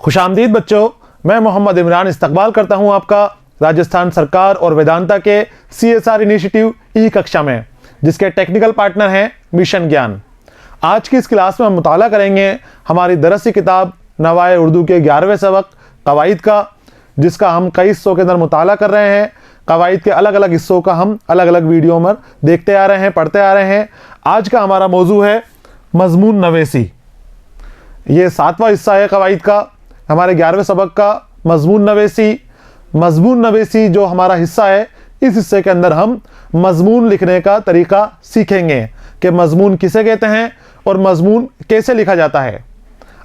खुशामदीद बच्चों, मैं मोहम्मद इमरान इस्तकबाल करता हूं आपका राजस्थान सरकार और वेदांता के CSR इनिशिएटिव ई कक्षा में, जिसके टेक्निकल पार्टनर हैं मिशन ज्ञान। आज की इस क्लास में हम मुताला करेंगे हमारी दरसी किताब नवाए उर्दू के 11वें सबक कवायद का, जिसका हम कई हिस्सों के अंदर मुताला कर रहे हैं। कवायद के अलग अलग हिस्सों का हम अलग अलग वीडियो में देखते आ रहे हैं, पढ़ते आ रहे हैं। आज का हमारा मौजू है मजमून नवेसी। ये 7वां हिस्सा है कवायद का, हमारे 11वें सबक का मजमून नवेसी। मजमून नवेसी जो हमारा हिस्सा है, इस हिस्से के अंदर हम मजमून लिखने का तरीका सीखेंगे कि मजमून किसे कहते हैं और मजमून कैसे लिखा जाता है।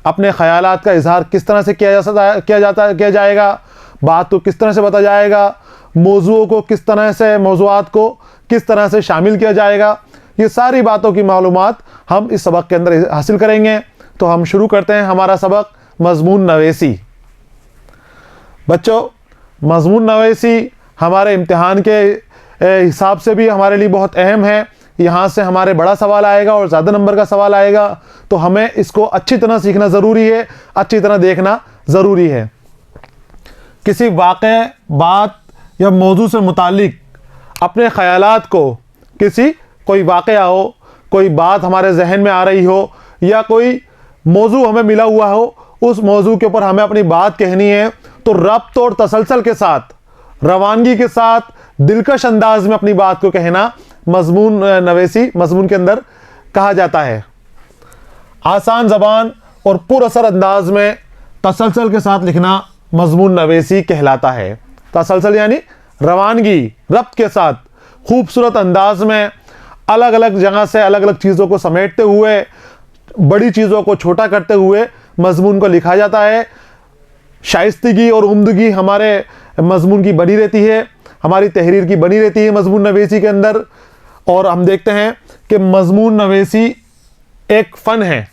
अपने ख्यालात का इजहार किस तरह से किया जाएगा, बात को किस तरह से बताया जाएगा, मौजूओं को किस तरह से, मौजूआत को किस तरह से शामिल किया जाएगा, ये सारी बातों की मालूमात हम इस सबक के अंदर हासिल करेंगे। तो हम शुरू करते हैं हमारा सबक मजमून नवेसी। बच्चों, मजमून नवेसी हमारे इम्तिहान के हिसाब से भी हमारे लिए बहुत अहम है। यहाँ से हमारे बड़ा सवाल आएगा और ज़्यादा नंबर का सवाल आएगा, तो हमें इसको अच्छी तरह सीखना ज़रूरी है, अच्छी तरह देखना ज़रूरी है। किसी वाक़े, बात या मौजू से मुतालिक अपने ख़यालात को, कोई वाक़या हो, कोई बात हमारे जहन में आ रही हो या कोई मौजू हमें मिला हुआ हो, उस मौजू के ऊपर हमें अपनी बात कहनी है, तो रब्त और तसलसल के साथ, रवानगी के साथ, दिलकश अंदाज में अपनी बात को कहना मजमून नवेसी मजमून के अंदर कहा जाता है। आसान ज़बान और पुरअसर अंदाज में तसलसल के साथ लिखना मजमून नवेसी कहलाता है। तसलसल यानी रवानगी, रब्त के साथ, खूबसूरत अंदाज में अलग अलग जगह से अलग अलग चीज़ों को समेटते हुए, बड़ी चीज़ों को छोटा करते हुए मजमून को लिखा जाता है। शाइस्तगी और उम्दगी हमारे मजमून की बनी रहती है, हमारी तहरीर की बनी रहती है मजमून नवेसी के अंदर। और हम देखते हैं कि मजमून नवेसी एक फ़न है।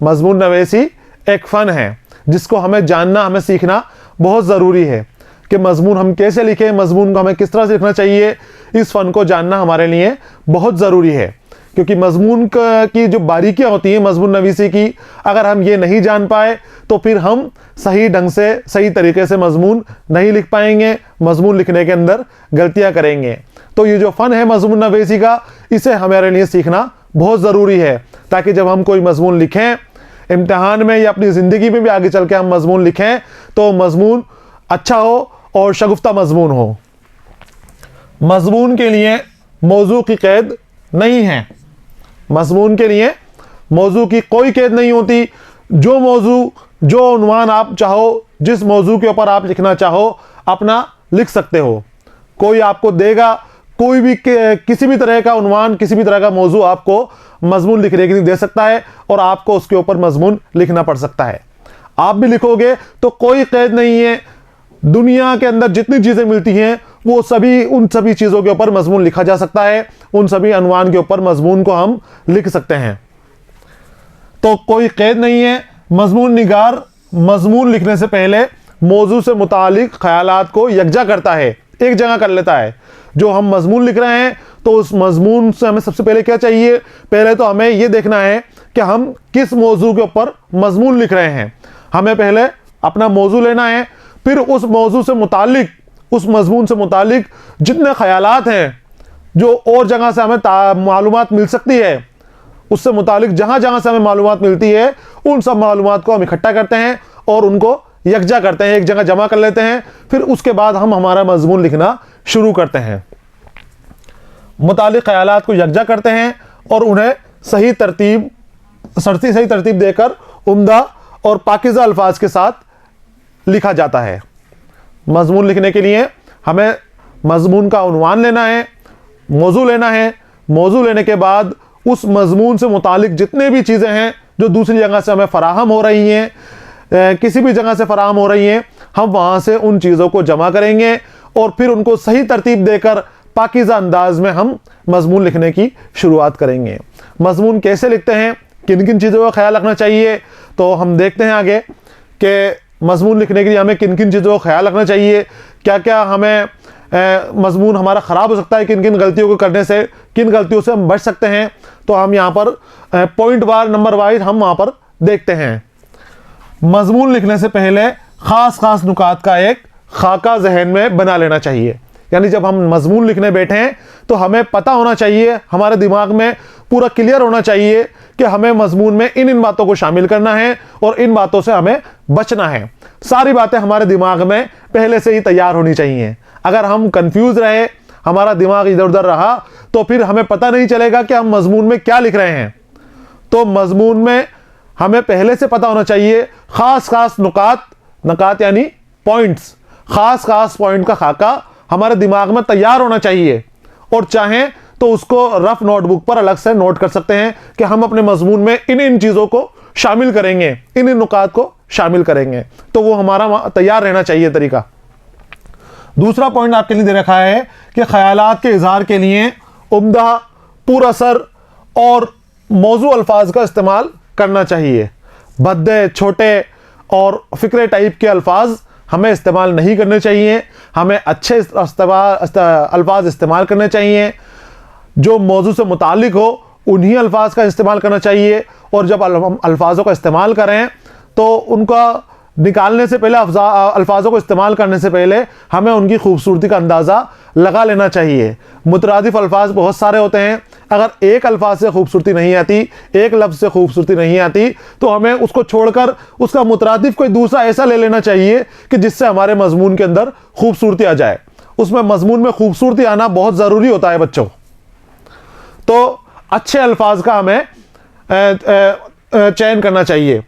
मजमून नवेसी एक फ़न है जिसको हमें जानना, हमें सीखना बहुत ज़रूरी है कि मजमून हम कैसे लिखें, मजमून को हमें किस तरह से लिखना चाहिए। इस फ़न को जानना हमारे लिए बहुत ज़रूरी है, क्योंकि मजमून की जो बारीकियाँ होती हैं मजमून नवीसी की, अगर हम ये नहीं जान पाए तो फिर हम सही ढंग से, सही तरीके से मजमून नहीं लिख पाएंगे, मजमून लिखने के अंदर गलतियाँ करेंगे। तो ये जो फ़न है मजमून नवीसी का, इसे हमारे लिए सीखना बहुत ज़रूरी है, ताकि जब हम कोई मजमून लिखें इम्तिहान में या अपनी ज़िंदगी में भी आगे चल के हम मजमून लिखें तो मजमून अच्छा हो और शगुफ्ता मजमून हो। मजमून के लिए मौजू की कैद नहीं है। मजमून के लिए मौजू की कोई कैद नहीं होती। जो मौजू, जो उन्वान आप चाहो, जिस मौजू के ऊपर आप लिखना चाहो अपना लिख सकते हो। कोई आपको देगा, कोई भी किसी भी तरह का उन्वान, किसी भी तरह का मौजू आपको मजमून लिखने के लिए दे सकता है और आपको उसके ऊपर मजमून लिखना पड़ सकता है। आप भी लिखोगे तो कोई कैद नहीं है। दुनिया के अंदर जितनी चीज़ें मिलती हैं वो सभी, उन सभी चीज़ों के ऊपर मजमून लिखा जा सकता है, उन सभी अनवान के ऊपर मजमून को हम लिख सकते हैं। तो कोई कैद नहीं है। मजमून निगार मजमून लिखने से पहले मौजू से मुतालिक ख्यालात को यकजा करता है, एक जगह कर लेता है। जो हम मजमून लिख रहे हैं तो उस मजमून से हमें सबसे पहले क्या चाहिए, पहले तो हमें यह देखना है कि हम किस मौजू के ऊपर मजमून लिख रहे हैं। हमें पहले अपना मौजू लेना है, फिर उस मौजू से मुतालिक, उस मजमून से मुतालिक जितने ख्यालात हैं जो और जगह से हमें मालूमात मिल सकती है, उससे मुतालिक जहाँ जहाँ से हमें मालूमात मिलती है, उन सब मालूमात को हम इकट्ठा करते हैं और उनको यकजा करते हैं, एक जगह जमा कर लेते हैं। फिर उसके बाद हम हमारा मजमून लिखना शुरू करते हैं। मुतालिक ख्यालात को यकजा करते हैं और उन्हें सही तरतीब देकर उम्दा और पाकीज़ा अल्फाज के साथ लिखा जाता है। मजमून लिखने के लिए हमें मजमून का उन्वान लेना है, मौजू लेना है। मौजू लेने के बाद उस मजमून से मुतालिक जितने भी चीज़ें हैं जो दूसरी जगह से हमें फ़राहम हो रही हैं, किसी भी जगह से फ़राहम हो रही हैं, हम वहाँ से उन चीज़ों को जमा करेंगे और फिर उनको सही तरतीब देकर पाकीज़ा अंदाज में हम मजमून लिखने की शुरुआत करेंगे। मजमून कैसे लिखते हैं, किन किन चीज़ों का ख्याल रखना चाहिए, तो हम देखते हैं आगे कि मजमून लिखने के लिए हमें किन किन चीज़ों का ख्याल रखना चाहिए, क्या क्या हमें मजमून हमारा ख़राब हो सकता है, किन किन गलतियों को करने से, किन गलतियों से हम बच सकते हैं। तो हम यहाँ पर पॉइंट वार, नंबर वाइज हम वहाँ पर देखते हैं। मजमून लिखने से पहले ख़ास ख़ास नुकात का एक खाका जहन में बना लेना चाहिए। यानी जब हम मजमून लिखने बैठे हैं तो हमें पता होना चाहिए, हमारे दिमाग में पूरा क्लियर होना चाहिए कि हमें मजमून में इन बातों को शामिल करना है और इन बातों से हमें बचना है। सारी बातें हमारे दिमाग में पहले से ही तैयार होनी चाहिए। अगर हम कंफ्यूज रहे, हमारा दिमाग इधर उधर रहा, तो फिर हमें पता नहीं चलेगा कि हम मजमून में क्या लिख रहे हैं। तो मजमून में हमें पहले से पता होना चाहिए खास खास नुकात यानी पॉइंट्स, खास खास पॉइंट का खाका हमारे दिमाग में तैयार होना चाहिए। और चाहें तो उसको रफ नोटबुक पर अलग से नोट कर सकते हैं कि हम अपने मजमून में इन चीज़ों को शामिल करेंगे, इन नुकात को शामिल करेंगे। तो वो हमारा तैयार रहना चाहिए तरीका। दूसरा पॉइंट आपके लिए दे रखा है कि ख्यालात के इजहार के लिए उम्दा, पुरअसर और मौजू अल्फाज का इस्तेमाल करना चाहिए। भद्दे, छोटे और फिक्रे टाइप के अल्फाज हमें इस्तेमाल नहीं करने चाहिए। हमें अच्छे अल्फाज इस्तेमाल करने चाहिए, जो मौजू से मुतालिक हो उन्हीं अल्फाज का इस्तेमाल करना चाहिए। और जब हम अल्फाजों का इस्तेमाल करें तो उनका निकालने से पहले, अल्फाजों को इस्तेमाल करने से पहले हमें उनकी खूबसूरती का अंदाज़ा लगा लेना चाहिए। मुतरादिफ अल्फाज बहुत सारे होते हैं, अगर एक अल्फाज से खूबसूरती नहीं आती, एक लफ्ज़ से खूबसूरती नहीं आती, तो हमें उसको छोड़कर उसका मुतरादिफ कोई दूसरा ऐसा ले लेना चाहिए कि जिससे हमारे मजमून के अंदर खूबसूरती आ जाए। उसमें मजमून में खूबसूरती आना बहुत ज़रूरी होता है बच्चों। तो अच्छे अल्फाज का हमें चयन करना चाहिए,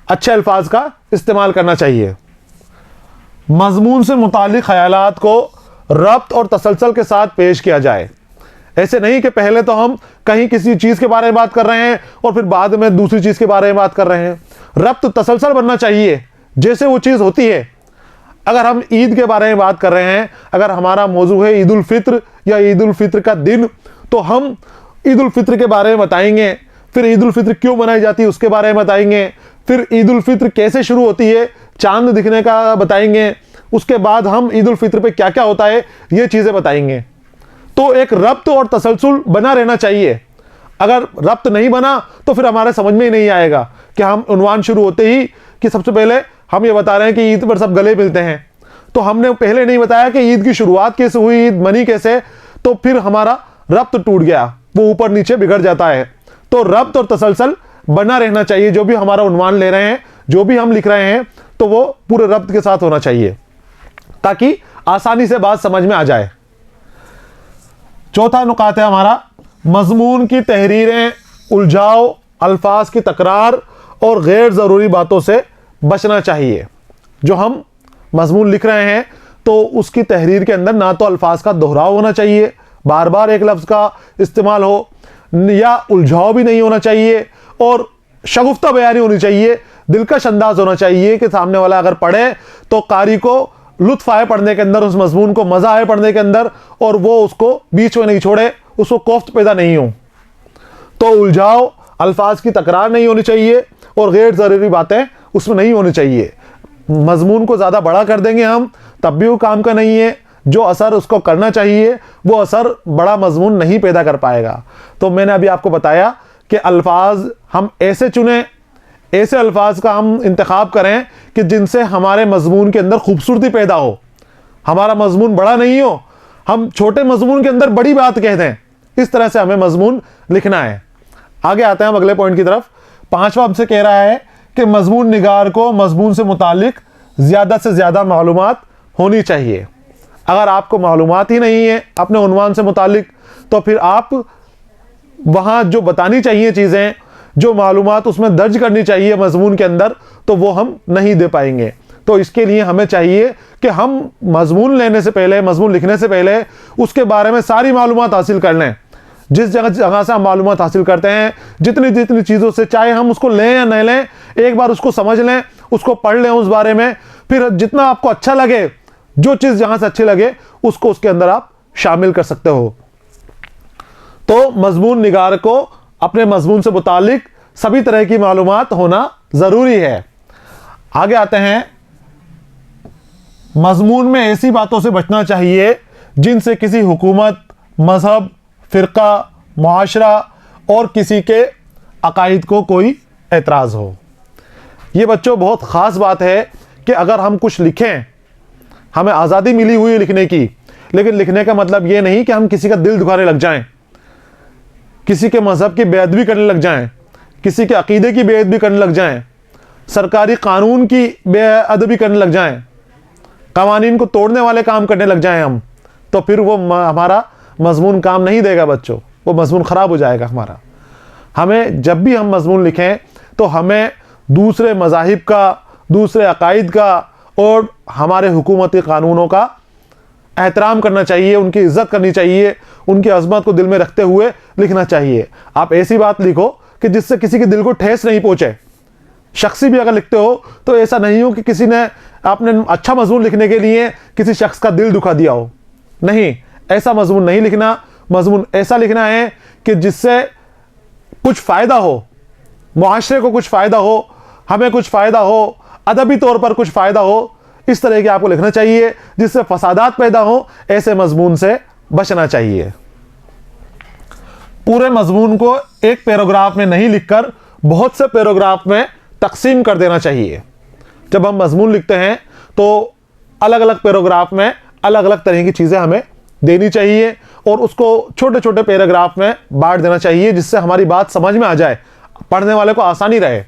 अच्छे अल्फाज का इस्तेमाल करना चाहिए। मजमून से मुतालिक ख्यालात को रब्त और तसलसल के साथ पेश किया जाए। ऐसे नहीं कि पहले तो हम कहीं किसी चीज़ के बारे में बात कर रहे हैं और फिर बाद में दूसरी चीज़ के बारे में बात कर रहे हैं। रब्त तसलसल बनना चाहिए जैसे वो चीज़ होती है। अगर हम ईद के बारे में बात कर रहे हैं, अगर हमारा मौजू है ईद उल फित्र या ईद उल फित्र का दिन, तो हम ईद उल फित्र के बारे में बताएंगे, फिर ईद उल फित्र क्यों मनाई जाती है उसके बारे में बताएंगे, फिर ईद उल फित्र कैसे शुरू होती है, चांद दिखने का बताएंगे, उसके बाद हम ईद उल फित्र पे क्या क्या होता है ये चीज़ें बताएंगे। तो एक रब्त और तसलसल बना रहना चाहिए। अगर रब्त नहीं बना तो फिर हमारे समझ में ही नहीं आएगा कि हम उन्वान शुरू होते ही कि सबसे पहले हम ये बता रहे हैं कि ईद पर सब गले मिलते हैं, तो हमने पहले नहीं बताया कि ईद की शुरुआत कैसे हुई, ईद मनी कैसे, तो फिर हमारा रब्त टूट गया, वो ऊपर नीचे बिगड़ जाता है। तो रब्त और तसलसल बना रहना चाहिए। जो भी हमारा उन्वान ले रहे हैं, जो भी हम लिख रहे हैं, तो वो पूरे रब्त के साथ होना चाहिए ताकि आसानी से बात समझ में आ जाए। चौथा नुकात है हमारा, मजमून की तहरीरें उलझाव, अल्फाज की तकरार और गैर ज़रूरी बातों से बचना चाहिए। जो हम मजमून लिख रहे हैं तो उसकी तहरीर के अंदर ना तो अल्फाज का दोहराव होना चाहिए, बार बार एक लफ्ज़ का इस्तेमाल हो, या उलझाव भी नहीं होना चाहिए, और शगुफ्ता बयानी होनी चाहिए, दिलकश अंदाज होना चाहिए कि सामने वाला अगर पढ़े तो कारी को लुत्फ आए पढ़ने के अंदर, उस मजमून को मज़ा आए पढ़ने के अंदर, और वो उसको बीच में नहीं छोड़े, उसको कोफ्त पैदा नहीं हो। तो उलझाव, अल्फाज की तकरार नहीं होनी चाहिए और गैर ज़रूरी बातें उसमें नहीं होनी चाहिए। मजमून को ज़्यादा बड़ा कर देंगे हम तब भी वो काम का नहीं है। जो असर उसको करना चाहिए वो असर बड़ा मजमून नहीं पैदा कर पाएगा। तो मैंने अभी आपको बताया कि अल्फाज हम ऐसे चुनें, ऐसे अल्फाज का हम इंतखाब करें कि जिनसे हमारे मजमून के अंदर खूबसूरती पैदा हो, हमारा मजमून बड़ा नहीं हो, हम छोटे मजमून के अंदर बड़ी बात कह दें। इस तरह से हमें मजमून लिखना है। आगे आते हैं हम अगले पॉइंट की तरफ। पांचवा हमसे कह रहा है कि मजमून निगार को मजमून से मुतालिक ज़्यादा से ज़्यादा मालूमात होनी चाहिए। अगर आपको मालूमात ही नहीं है अपने उन्वान से मुतालिक, तो फिर आप वहाँ जो बतानी चाहिए चीज़ें, जो मालूमात उसमें दर्ज करनी चाहिए मजमून के अंदर, तो वो हम नहीं दे पाएंगे। तो इसके लिए हमें चाहिए कि हम मजमून लेने से पहले, मजमून लिखने से पहले उसके बारे में सारी मालूमात हासिल कर लें। जिस जगह से हम मालूमात हासिल करते हैं, जितनी जितनी चीज़ों से, चाहे हम उसको लें या नहीं लें, एक बार उसको समझ लें, उसको पढ़ लें उस बारे में, फिर जितना आपको अच्छा लगे, जो चीज़ जहाँ से अच्छी लगे उसको उसके अंदर आप शामिल कर सकते हो। तो मजमून निगार को अपने मजमून से मुतालिक सभी तरह की मालूमात होना ज़रूरी है। आगे आते हैं, मजमून में ऐसी बातों से बचना चाहिए जिनसे किसी हुकूमत, मजहब, फ़िरका, मुआशरा और किसी के अकायद को कोई एतराज़ हो। ये बच्चों बहुत ख़ास बात है कि अगर हम कुछ लिखें, हमें आज़ादी मिली हुई है लिखने की, लेकिन लिखने का मतलब ये नहीं कि हम किसी का दिल दुखाने लग जाएं, किसी के मज़हब की बेअदबी करने लग जाएं, किसी के अकीदे की बेअदबी करने लग जाएं, सरकारी कानून की बेअदबी करने लग जाएं, कवानीन को तोड़ने वाले काम करने लग जाएं हम, तो फिर वो हमारा मजमून काम नहीं देगा बच्चों, वो मजमून ख़राब हो जाएगा हमारा। हमें जब भी हम मजमून लिखें तो हमें दूसरे मज़ाहिब का, दूसरे अकायद का और हमारे हुकूमती कानूनों का एहतराम करना चाहिए, उनकी इज़्ज़त करनी चाहिए, उनकी अज़मत को दिल में रखते हुए लिखना चाहिए। आप ऐसी बात लिखो कि जिससे किसी के दिल को ठेस नहीं पहुँचे। शख्सी भी अगर लिखते हो तो ऐसा नहीं हो कि किसी ने आपने अच्छा मजमून लिखने के लिए किसी शख्स का दिल दुखा दिया हो। नहीं, ऐसा मजमून नहीं लिखना। मजमून ऐसा लिखना है कि जिससे कुछ फ़ायदा हो, मुआशरे को कुछ फ़ायदा हो, हमें कुछ फ़ायदा हो, अदबी तौर पर कुछ फ़ायदा हो। इस तरह के आपको लिखना चाहिए जिससे फसादात पैदा हो। ऐसे मजमून से बचना चाहिए। पूरे मजमून को एक पैराग्राफ में नहीं लिखकर बहुत से पैराग्राफ में तकसीम कर देना चाहिए। जब हम मजमून लिखते हैं तो अलग अलग पैराग्राफ में अलग अलग तरह की चीज़ें हमें देनी चाहिए और उसको छोटे छोटे पैराग्राफ में बांट देना चाहिए, जिससे हमारी बात समझ में आ जाए, पढ़ने वाले को आसानी रहे।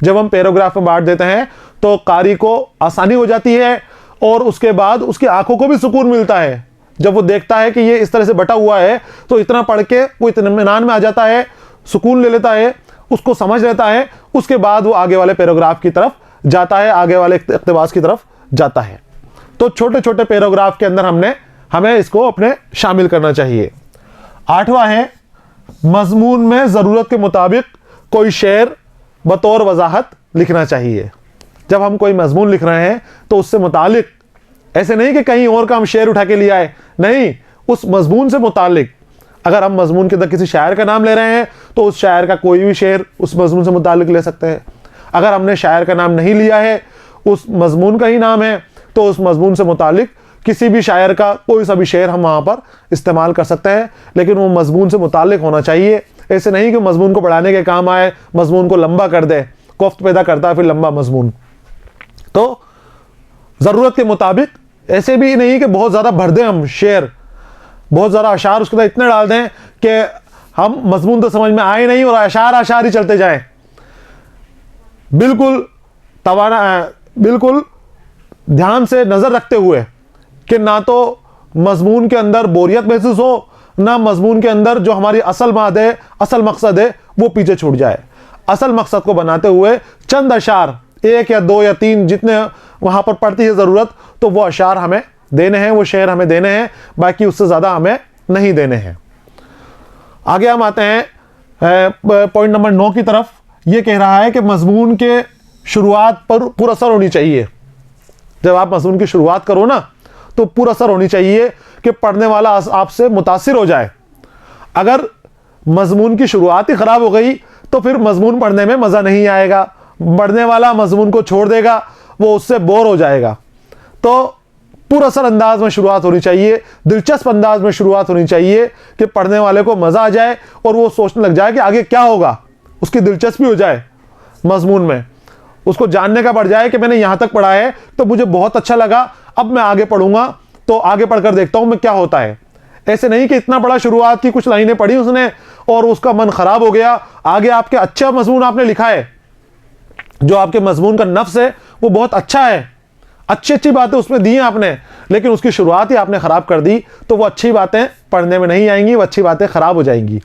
जब हम पैराग्राफ में बांट देते हैं तो कारी को आसानी हो जाती है और उसके बाद उसकी आंखों को भी सुकून मिलता है। जब वो देखता है कि ये इस तरह से बटा हुआ है तो इतना पढ़ के वो इत्मीनान में आ जाता है, सुकून ले लेता है, उसको समझ लेता है। उसके बाद वो आगे वाले पैराग्राफ की तरफ जाता है, आगे वाले इक़्तिबास की तरफ जाता है। तो छोटे छोटे पैराग्राफ के अंदर हमें इसको अपने शामिल करना चाहिए। 8वां है, मजमून में ज़रूरत के मुताबिक कोई शेर बतौर वजाहत लिखना चाहिए। जब हम कोई मजमून लिख रहे हैं तो उससे मुतालिक, ऐसे नहीं कि कहीं और का हम शेर उठा के ले आए, नहीं, उस मजमून से मुतालिक। अगर हम मजमून के अंदर किसी शायर का नाम ले रहे हैं तो उस शायर का कोई भी शेर उस मजमून से मुतालिक ले सकते हैं। अगर हमने शायर का नाम नहीं लिया है, उस मजमून का ही नाम है, तो उस मजमून से मुतालिक किसी भी शायर का कोई सा भी शेर हम वहाँ पर इस्तेमाल कर सकते हैं, लेकिन वो मजमून से मुतालिक होना चाहिए। ऐसे नहीं कि मजमून को बढ़ाने के काम आए, मजमून को लंबा कर दे, कोफ्त पैदा करता है फिर लंबा मजमून। तो ज़रूरत के मुताबिक, ऐसे भी नहीं कि बहुत ज़्यादा भर दें हम शेर, बहुत ज़्यादा अशार उसके अंदर इतने डाल दें कि हम मजमून तो समझ में आए नहीं और अशार ही चलते जाएं। बिल्कुल ध्यान से नज़र रखते हुए कि ना तो मजमून के अंदर बोरियत महसूस हो, ना मजमून के अंदर जो हमारी असल बात है, असल मकसद है, वो पीछे छूट जाए। असल मकसद को बनाते हुए चंद अशार, 1 या 2 या 3 जितने वहाँ पर पड़ती है ज़रूरत, तो वो अशार हमें देने हैं, वो शेर हमें देने हैं, बाकी उससे ज़्यादा हमें नहीं देने हैं। आगे हम आते हैं पॉइंट नंबर 9 की तरफ। ये कह रहा है कि मजमून के शुरुआत पर पुरअसर होनी चाहिए। जब आप मजमून की शुरुआत करो ना तो पुरअसर होनी चाहिए कि पढ़ने वाला आपसे मुतासिर हो जाए। अगर मजमून की शुरुआत ही ख़राब हो गई तो फिर मजमून पढ़ने में मज़ा नहीं आएगा, पढ़ने वाला मजमून को छोड़ देगा, वो उससे बोर हो जाएगा। तो पुरअसर अंदाज में शुरुआत होनी चाहिए, दिलचस्प अंदाज में शुरुआत होनी चाहिए कि पढ़ने वाले को मज़ा आ जाए और वो सोचने लग जाए कि आगे क्या होगा, उसकी दिलचस्पी हो जाए मजमून में, उसको जानने का बढ़ जाए कि मैंने यहाँ तक पढ़ा है तो मुझे बहुत अच्छा लगा, अब मैं आगे पढ़ूंगा तो आगे पढ़कर देखता हूँ मैं क्या होता है। ऐसे नहीं कि इतना बड़ा शुरुआत की कुछ लाइनें पढ़ी उसने और उसका मन ख़राब हो गया। आगे आपके अच्छा मजमून आपने लिखा है, जो आपके मजमून का नफ्स है वो बहुत अच्छा है, अच्छी अच्छी बातें उसमें दी हैं आपने, लेकिन उसकी शुरुआत ही आपने ख़राब कर दी तो वो अच्छी बातें पढ़ने में नहीं आएंगी, वो अच्छी बातें ख़राब हो जाएंगी।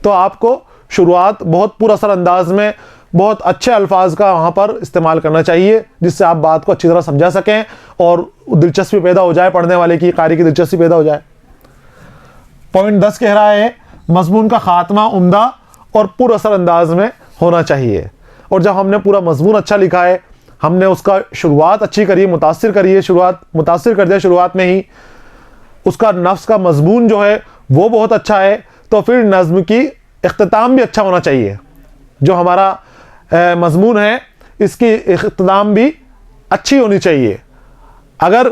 तो आपको शुरुआत बहुत पुरअसर अंदाज में, बहुत अच्छे अल्फाज का वहाँ पर इस्तेमाल करना चाहिए, जिससे आप बात को अच्छी तरह समझा सकें और दिलचस्पी पैदा हो जाए, पढ़ने वाले की, कारी की दिलचस्पी पैदा हो जाए। पॉइंट 10 कह रहा है, मजमून का खात्मा उम्दा और पुरअसर अंदाज में होना चाहिए। और जब हमने पूरा मजमून अच्छा लिखा है, हमने उसका शुरुआत अच्छी करी है, मुतासिर कर दिया शुरुआत में ही, उसका नफ्स का मजमून जो है वो बहुत अच्छा है, तो फिर नज़्म की इख्तिताम भी अच्छा होना चाहिए। जो हमारा मजमून है इसकी इख्तिताम भी अच्छी होनी चाहिए। अगर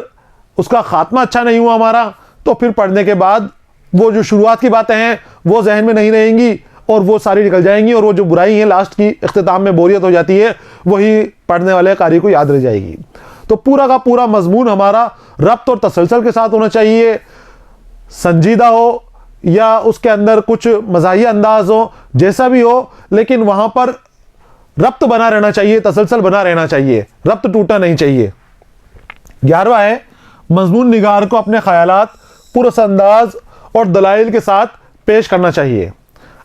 उसका खात्मा अच्छा नहीं हुआ हमारा तो फिर पढ़ने के बाद वो जो शुरुआत की बातें हैं वो जहन में नहीं रहेंगी और वो सारी निकल जाएंगी, और वो जो बुराई है लास्ट की इख्तिताम में बोरियत हो जाती है, वही पढ़ने वाले कारी को याद रह जाएगी। तो पूरा का पूरा मजमून हमारा रब्त और तसलसल के साथ होना चाहिए, संजीदा हो या उसके अंदर कुछ मज़ाहिया अंदाज हो, जैसा भी हो, लेकिन वहाँ पर रब्त बना रहना चाहिए, तसलसल बना रहना चाहिए, रब्त टूटा नहीं चाहिए। 11वां है मजमून निगार को अपने ख्यालात पुरअस अंदाज और दलाइल के साथ पेश करना चाहिए।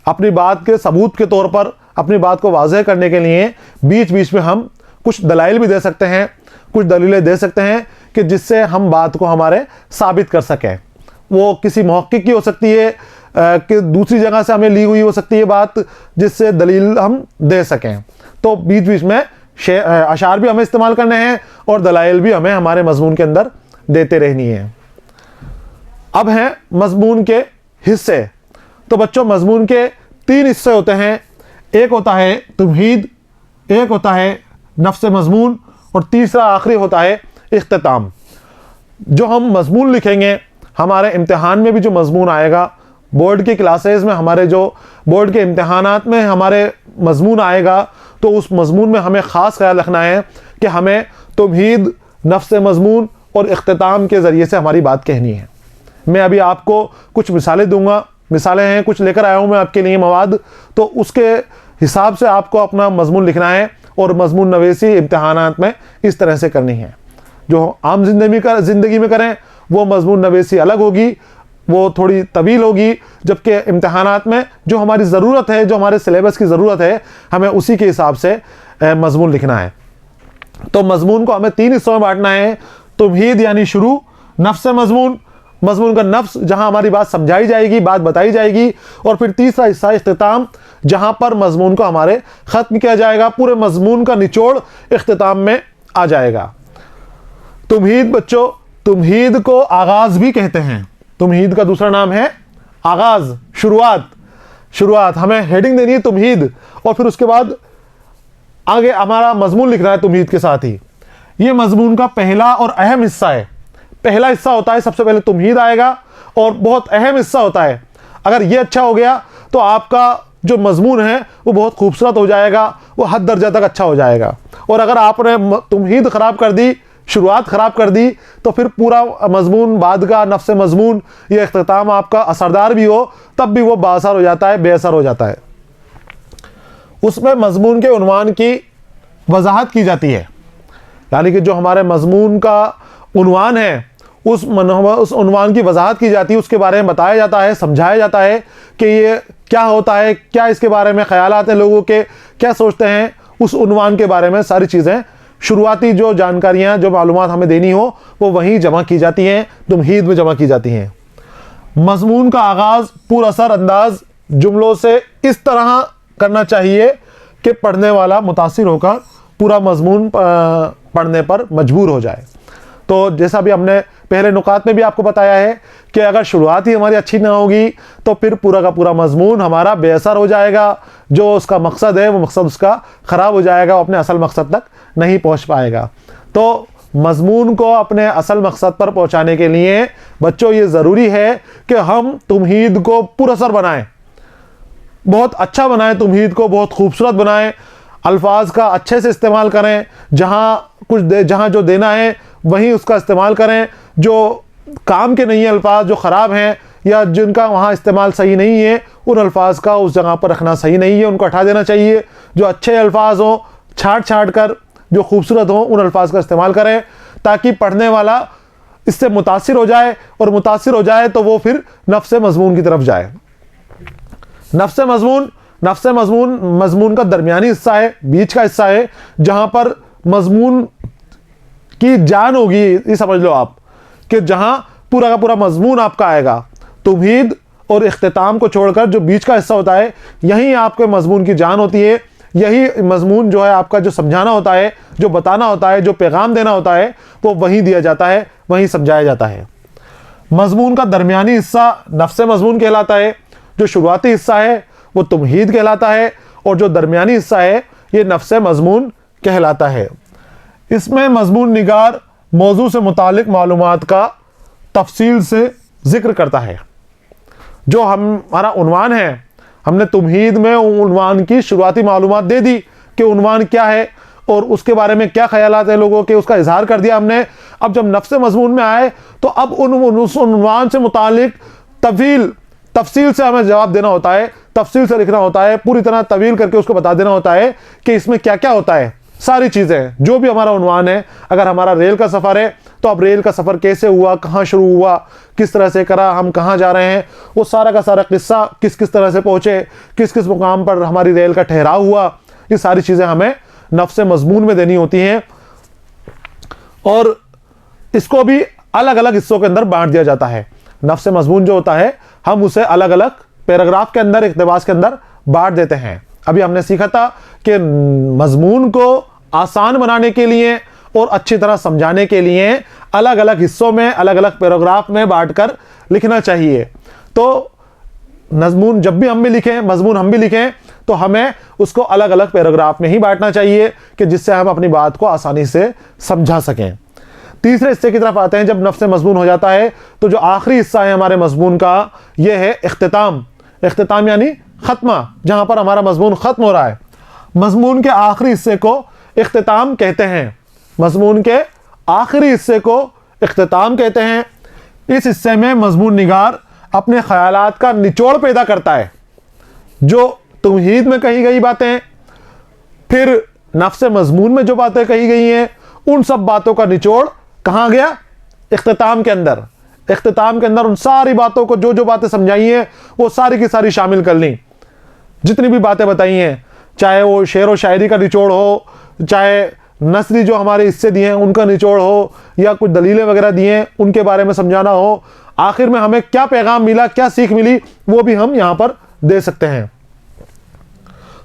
अपनी बात के सबूत के तौर पर अपनी बात को वाज़ेह करने के लिए बीच बीच में हम कुछ दलाइल भी दे सकते हैं, कुछ दलीलें दे सकते हैं कि जिससे हम बात को हमारे साबित कर सकें। वो किसी मुहक्किक की हो सकती है कि दूसरी जगह से हमें ली हुई हो सकती है बात, जिससे दलील हम दे सकें। तो बीच बीच में अशार भी हमें इस्तेमाल करने हैं और दलाइल भी हमें हमारे मजमून के अंदर देते रहनी है। अब हैं मजमून के हिस्से। तो बच्चों, मजमून के 3 हिस्से होते हैं। एक होता है तमहीद, एक होता है नफ्स मजमून, और तीसरा आखिरी होता है इख्तिताम। जो हम मजमून लिखेंगे, हमारे इम्तिहान में भी जो मजमून आएगा, बोर्ड की क्लासेस में, हमारे जो बोर्ड के इम्तिहानात में हमारे मजमून आएगा, तो उस मजमून में हमें ख़ास ख्याल रखना है कि हमें तमहीद, नफ्स मजमून और इख्तिताम के ज़रिए से हमारी बात कहनी है। मैं अभी आपको कुछ मिसालें दूंगा, मिसालें हैं कुछ लेकर आया हूँ मैं आपके लिए मवाद, तो उसके हिसाब से आपको अपना मजमून लिखना है और मजमून नवेसी इम्तिहानात में इस तरह से करनी है। जो आम ज़िंदगी में करें वो मजमून नवेसी अलग होगी, वो थोड़ी तवील होगी, जबकि इम्तिहानात में जो हमारी ज़रूरत है, जो हमारे सिलेबस की ज़रूरत है, हमें उसी के हिसाब से मजमून लिखना है। तो मजमून को हमें 3 हिस्सों में बांटना है। तमहीद यानी शुरू, नफ्स मजमून, मजमून का नफ्स जहां हमारी बात समझाई जाएगी, बात बताई जाएगी, और फिर तीसरा हिस्सा इख्तिताम, जहां पर मजमून को हमारे ख़त्म किया जाएगा, पूरे मजमून का निचोड़ इख्तिताम में आ जाएगा। तमहीद बच्चों, तमहीद को आगाज़ भी कहते हैं। तमहीद का दूसरा नाम है आगाज़, शुरुआत। हमें हेडिंग देनी है तमहीद, और फिर उसके बाद आगे हमारा मजमून लिखना है तमहीद के साथ ही। ये मजमून का पहला और अहम हिस्सा है। पहला हिस्सा होता है, सबसे पहले तमहीद आएगा, और बहुत अहम हिस्सा होता है। अगर ये अच्छा हो गया तो आपका जो मजमून है वो बहुत खूबसूरत हो जाएगा, वो हद दर्जा तक अच्छा हो जाएगा। और अगर आपने तमहीद ख़राब कर दी, शुरुआत ख़राब कर दी, तो फिर पूरा मजमून बाद का नफ्स मजमून या इख्तिताम आपका असरदार भी हो तब भी वो बाअसर हो जाता है, बेअसर हो जाता है। उसमें मजमून के उन्वान की वजाहत की जाती है, यानी कि जो हमारे मजमून का उन्वान है उस उन्वान की वजाहत की जाती है, उसके बारे में बताया जाता है, समझाया जाता है कि ये क्या होता है, क्या इसके बारे में ख्यालात हैं लोगों के, क्या सोचते हैं, उस उन्वान के बारे में सारी चीज़ें, शुरुआती जो जानकारियाँ, जो मालूमात हमें देनी हो वो वहीं जमा की जाती हैं, तमहीद में जमा की जाती हैं। मजमून का आगाज़ पुरअसर अंदाज जुमलों से इस तरह करना चाहिए कि पढ़ने वाला मुतासिर होकर पूरा मजमून पढ़ने पर मजबूर हो जाए। तो जैसा भी हमने पहले नुकात में भी आपको बताया है कि अगर शुरुआत ही हमारी अच्छी ना होगी तो फिर पूरा का पूरा मजमून हमारा बेअसर हो जाएगा, जो उसका मकसद है वो मकसद उसका ख़राब हो जाएगा, वो अपने असल मकसद तक नहीं पहुंच पाएगा। तो मजमून को अपने असल मकसद पर पहुंचाने के लिए बच्चों ये ज़रूरी है कि हम तमहीद को पुरअसर बनाएं, बहुत अच्छा बनाएं, तमहीद को बहुत खूबसूरत बनाएं, अल्फाज का अच्छे से इस्तेमाल करें, जहाँ जो देना है वहीं उसका इस्तेमाल करें, जो काम के नहीं है अल्फाज, जो ख़राब हैं या जिनका वहाँ इस्तेमाल सही नहीं है, उन अल्फाज का उस जगह पर रखना सही नहीं है, उनको हटा देना चाहिए। जो अच्छे अल्फाज हों, छाट कर जो खूबसूरत हों, उन अल्फाज का इस्तेमाल करें ताकि पढ़ने वाला इससे मुतासिर हो जाए, और मुतासिर हो जाए तो वो फिर नफ्स मजमून की तरफ जाए। नफ्स मजमून का दरमियानी हिस्सा है, बीच का हिस्सा है, जहाँ पर मजमून की जान होगी। ये समझ लो आप कि जहाँ पूरा का पूरा मजमून आपका आएगा, तमहीद और इख्तिताम को छोड़कर जो बीच का हिस्सा होता है, यहीं आपके मजमून की जान होती है। यही मजमून जो है आपका, जो समझाना होता है, जो बताना होता है, जो पैगाम देना होता है, वो वहीं दिया जाता है, वहीं समझाया जाता है। मजमून का दरमियानी हिस्सा नफ्स मजमून कहलाता है, जो शुरुआती हिस्सा है वो तमहीद कहलाता है, और जो दरमियानी हिस्सा है ये नफ्स मजमून कहलाता है। इसमें मजमून निगार मौजू से मुतालिक मालूमात का तफसील से जिक्र करता है। जो हमारा उन्वान है हमने तुमहीद में उन्वान की शुरुआती मालूमात दे दी कि उन्वान क्या है और उसके बारे में क्या ख्यालात है लोगों के, उसका इजहार कर दिया हमने। अब जब नफ्स मजमून में आए तो अब उस उन्वान से मुतालिक तफसील से हमें जवाब देना होता है, तफसील से लिखना होता है, पूरी तरह तवील करके उसको बता देना होता है कि इसमें क्या क्या होता है। सारी चीज़ें जो भी हमारा उन्वान है, अगर हमारा रेल का सफ़र है तो अब रेल का सफ़र कैसे हुआ, कहाँ शुरू हुआ, किस तरह से करा, हम कहाँ जा रहे हैं, वो सारा का सारा किस्सा, किस किस तरह से पहुँचे, किस किस मुकाम पर हमारी रेल का ठहराव हुआ, ये सारी चीज़ें हमें नफ्स मजमून में देनी होती हैं। और इसको भी अलग अलग हिस्सों के अंदर बांट दिया जाता है। नफ्स मजमून जो होता है हम उसे अलग अलग पैराग्राफ के अंदर, इक़्तिबास के अंदर बांट देते हैं। अभी हमने सीखा था कि मजमून को आसान बनाने के लिए और अच्छी तरह समझाने के लिए अलग अलग हिस्सों में, अलग अलग पैराग्राफ में बांटकर लिखना चाहिए। तो मजमून जब भी हम भी लिखें, मजमून हम भी लिखें, तो हमें उसको अलग अलग पैराग्राफ में ही बांटना चाहिए कि जिससे हम अपनी बात को आसानी से समझा सकें। तीसरे हिस्से की तरफ आते हैं। जब नफ्स मजमून हो जाता है तो जो आखिरी हिस्सा है हमारे मजमून का, यह है इख्तिताम। इख्तिताम यानी ख़त्मा, जहाँ पर हमारा मजमून ख़त्म हो रहा है। मजमून के आखिरी हिस्से को इख्तिताम कहते हैं। मजमून के आखिरी हिस्से को इख्तिताम कहते हैं। इस हिस्से में मजमून निगार अपने ख्यालात का निचोड़ पैदा करता है। जो तौहीद में कही गई बातें, फिर नफ्स मजमून में जो बातें कही गई हैं, उन सब बातों का निचोड़ कहाँ गया? इख्तिताम के अंदर। इख्तिताम के अंदर उन सारी बातों को, जो जो बातें समझाई हैं, वो सारी की सारी शामिल कर ली। जितनी भी बातें बताई हैं, चाहे वो शेर व शायरी का निचोड़ हो, चाहे नस्री जो हमारे हिस्से दिए हैं उनका निचोड़ हो, या कुछ दलीलें वगैरह दिए हैं उनके बारे में समझाना हो, आखिर में हमें क्या पैगाम मिला, क्या सीख मिली, वो भी हम यहाँ पर दे सकते हैं।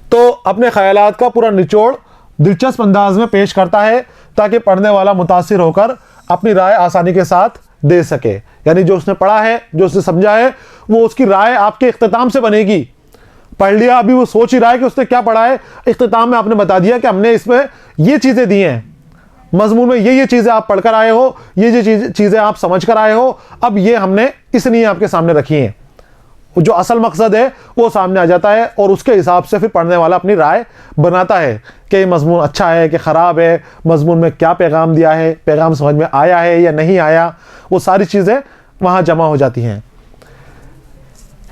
तो अपने ख्यालात का पूरा निचोड़ दिलचस्प अंदाज में पेश करता है ताकि पढ़ने वाला मुतासिर होकर अपनी राय आसानी के साथ दे सके। यानी जो उसने पढ़ा है, जो उसने समझा है, वो उसकी राय आपके इख्तिताम से बनेगी। पढ़ लिया, अभी वो सोच ही रहा है कि उसने क्या पढ़ा है, इख्तिताम में आपने बता दिया कि हमने इसमें ये चीज़ें दी हैं, मजमून में ये चीज़ें आप पढ़कर आए हो, ये चीज़ें आप समझ कर आए हो, अब ये हमने इसलिए आपके सामने रखी हैं। जो असल मकसद है वो सामने आ जाता है और उसके हिसाब से फिर पढ़ने वाला अपनी राय बनाता है कि मजमून अच्छा है कि ख़राब है, मजमून में क्या पैगाम दिया है, पैगाम समझ में आया है या नहीं आया, वो सारी चीज़ें वहाँ जमा हो जाती हैं।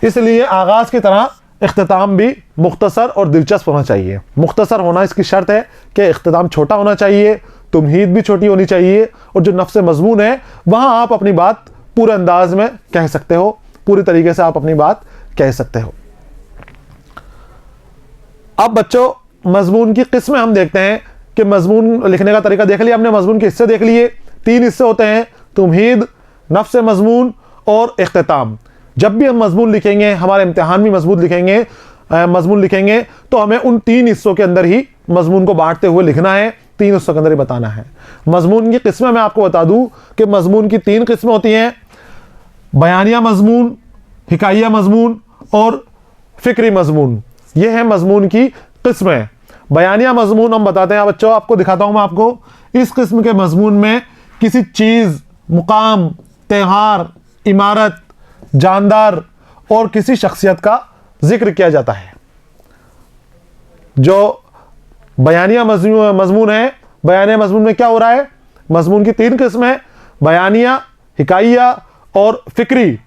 इसलिए आगाज़ की तरह इख्तिताम भी मुख्तसर और दिलचस्प होना चाहिए। मुख्तसर होना इसकी शर्त है कि इख्तिताम छोटा होना चाहिए, तुमहीद भी छोटी होनी चाहिए, और जो नफ्स मजमून है वहाँ आप अपनी बात पूरे अंदाज में कह सकते हो, पूरी तरीके से आप अपनी बात कह सकते हो। अब बच्चों, मजमून की किस्में हम देखते हैं कि मजमून लिखने का तरीका देख लिया हमने, मजमून के हिस्से देख लिए। 3 हिस्से होते हैं, तुमहीद, नफ्स मजमून और इख्तिताम। जब भी हम मजमून लिखेंगे, हमारे इम्तिहान भी मजमून लिखेंगे तो हमें उन 3 हिस्सों के अंदर ही मजमून को बांटते हुए लिखना है, 3 हिस्सों के अंदर ही बताना है। मजमून की किस्में मैं आपको बता दूं कि मजमून की 3 किस्में होती हैं, बयानिया मजमून, हिकाइया मजमून और फिक्री मजमून। ये है मजमून की किस्में। बयानिया मजमून हम बताते हैं बच्चों, आपको दिखाता हूं मैं आपको। इस किस्म के मजमून में किसी चीज़, मुकाम, त्यौहार, इमारत, जानदार और किसी शख्सियत का जिक्र किया जाता है। जो बयानिया मजमून है, बयानिया मजमून में क्या हो रहा है? मजमून की 3 किस्में, बयानिया, हिकाइया और फिक्री।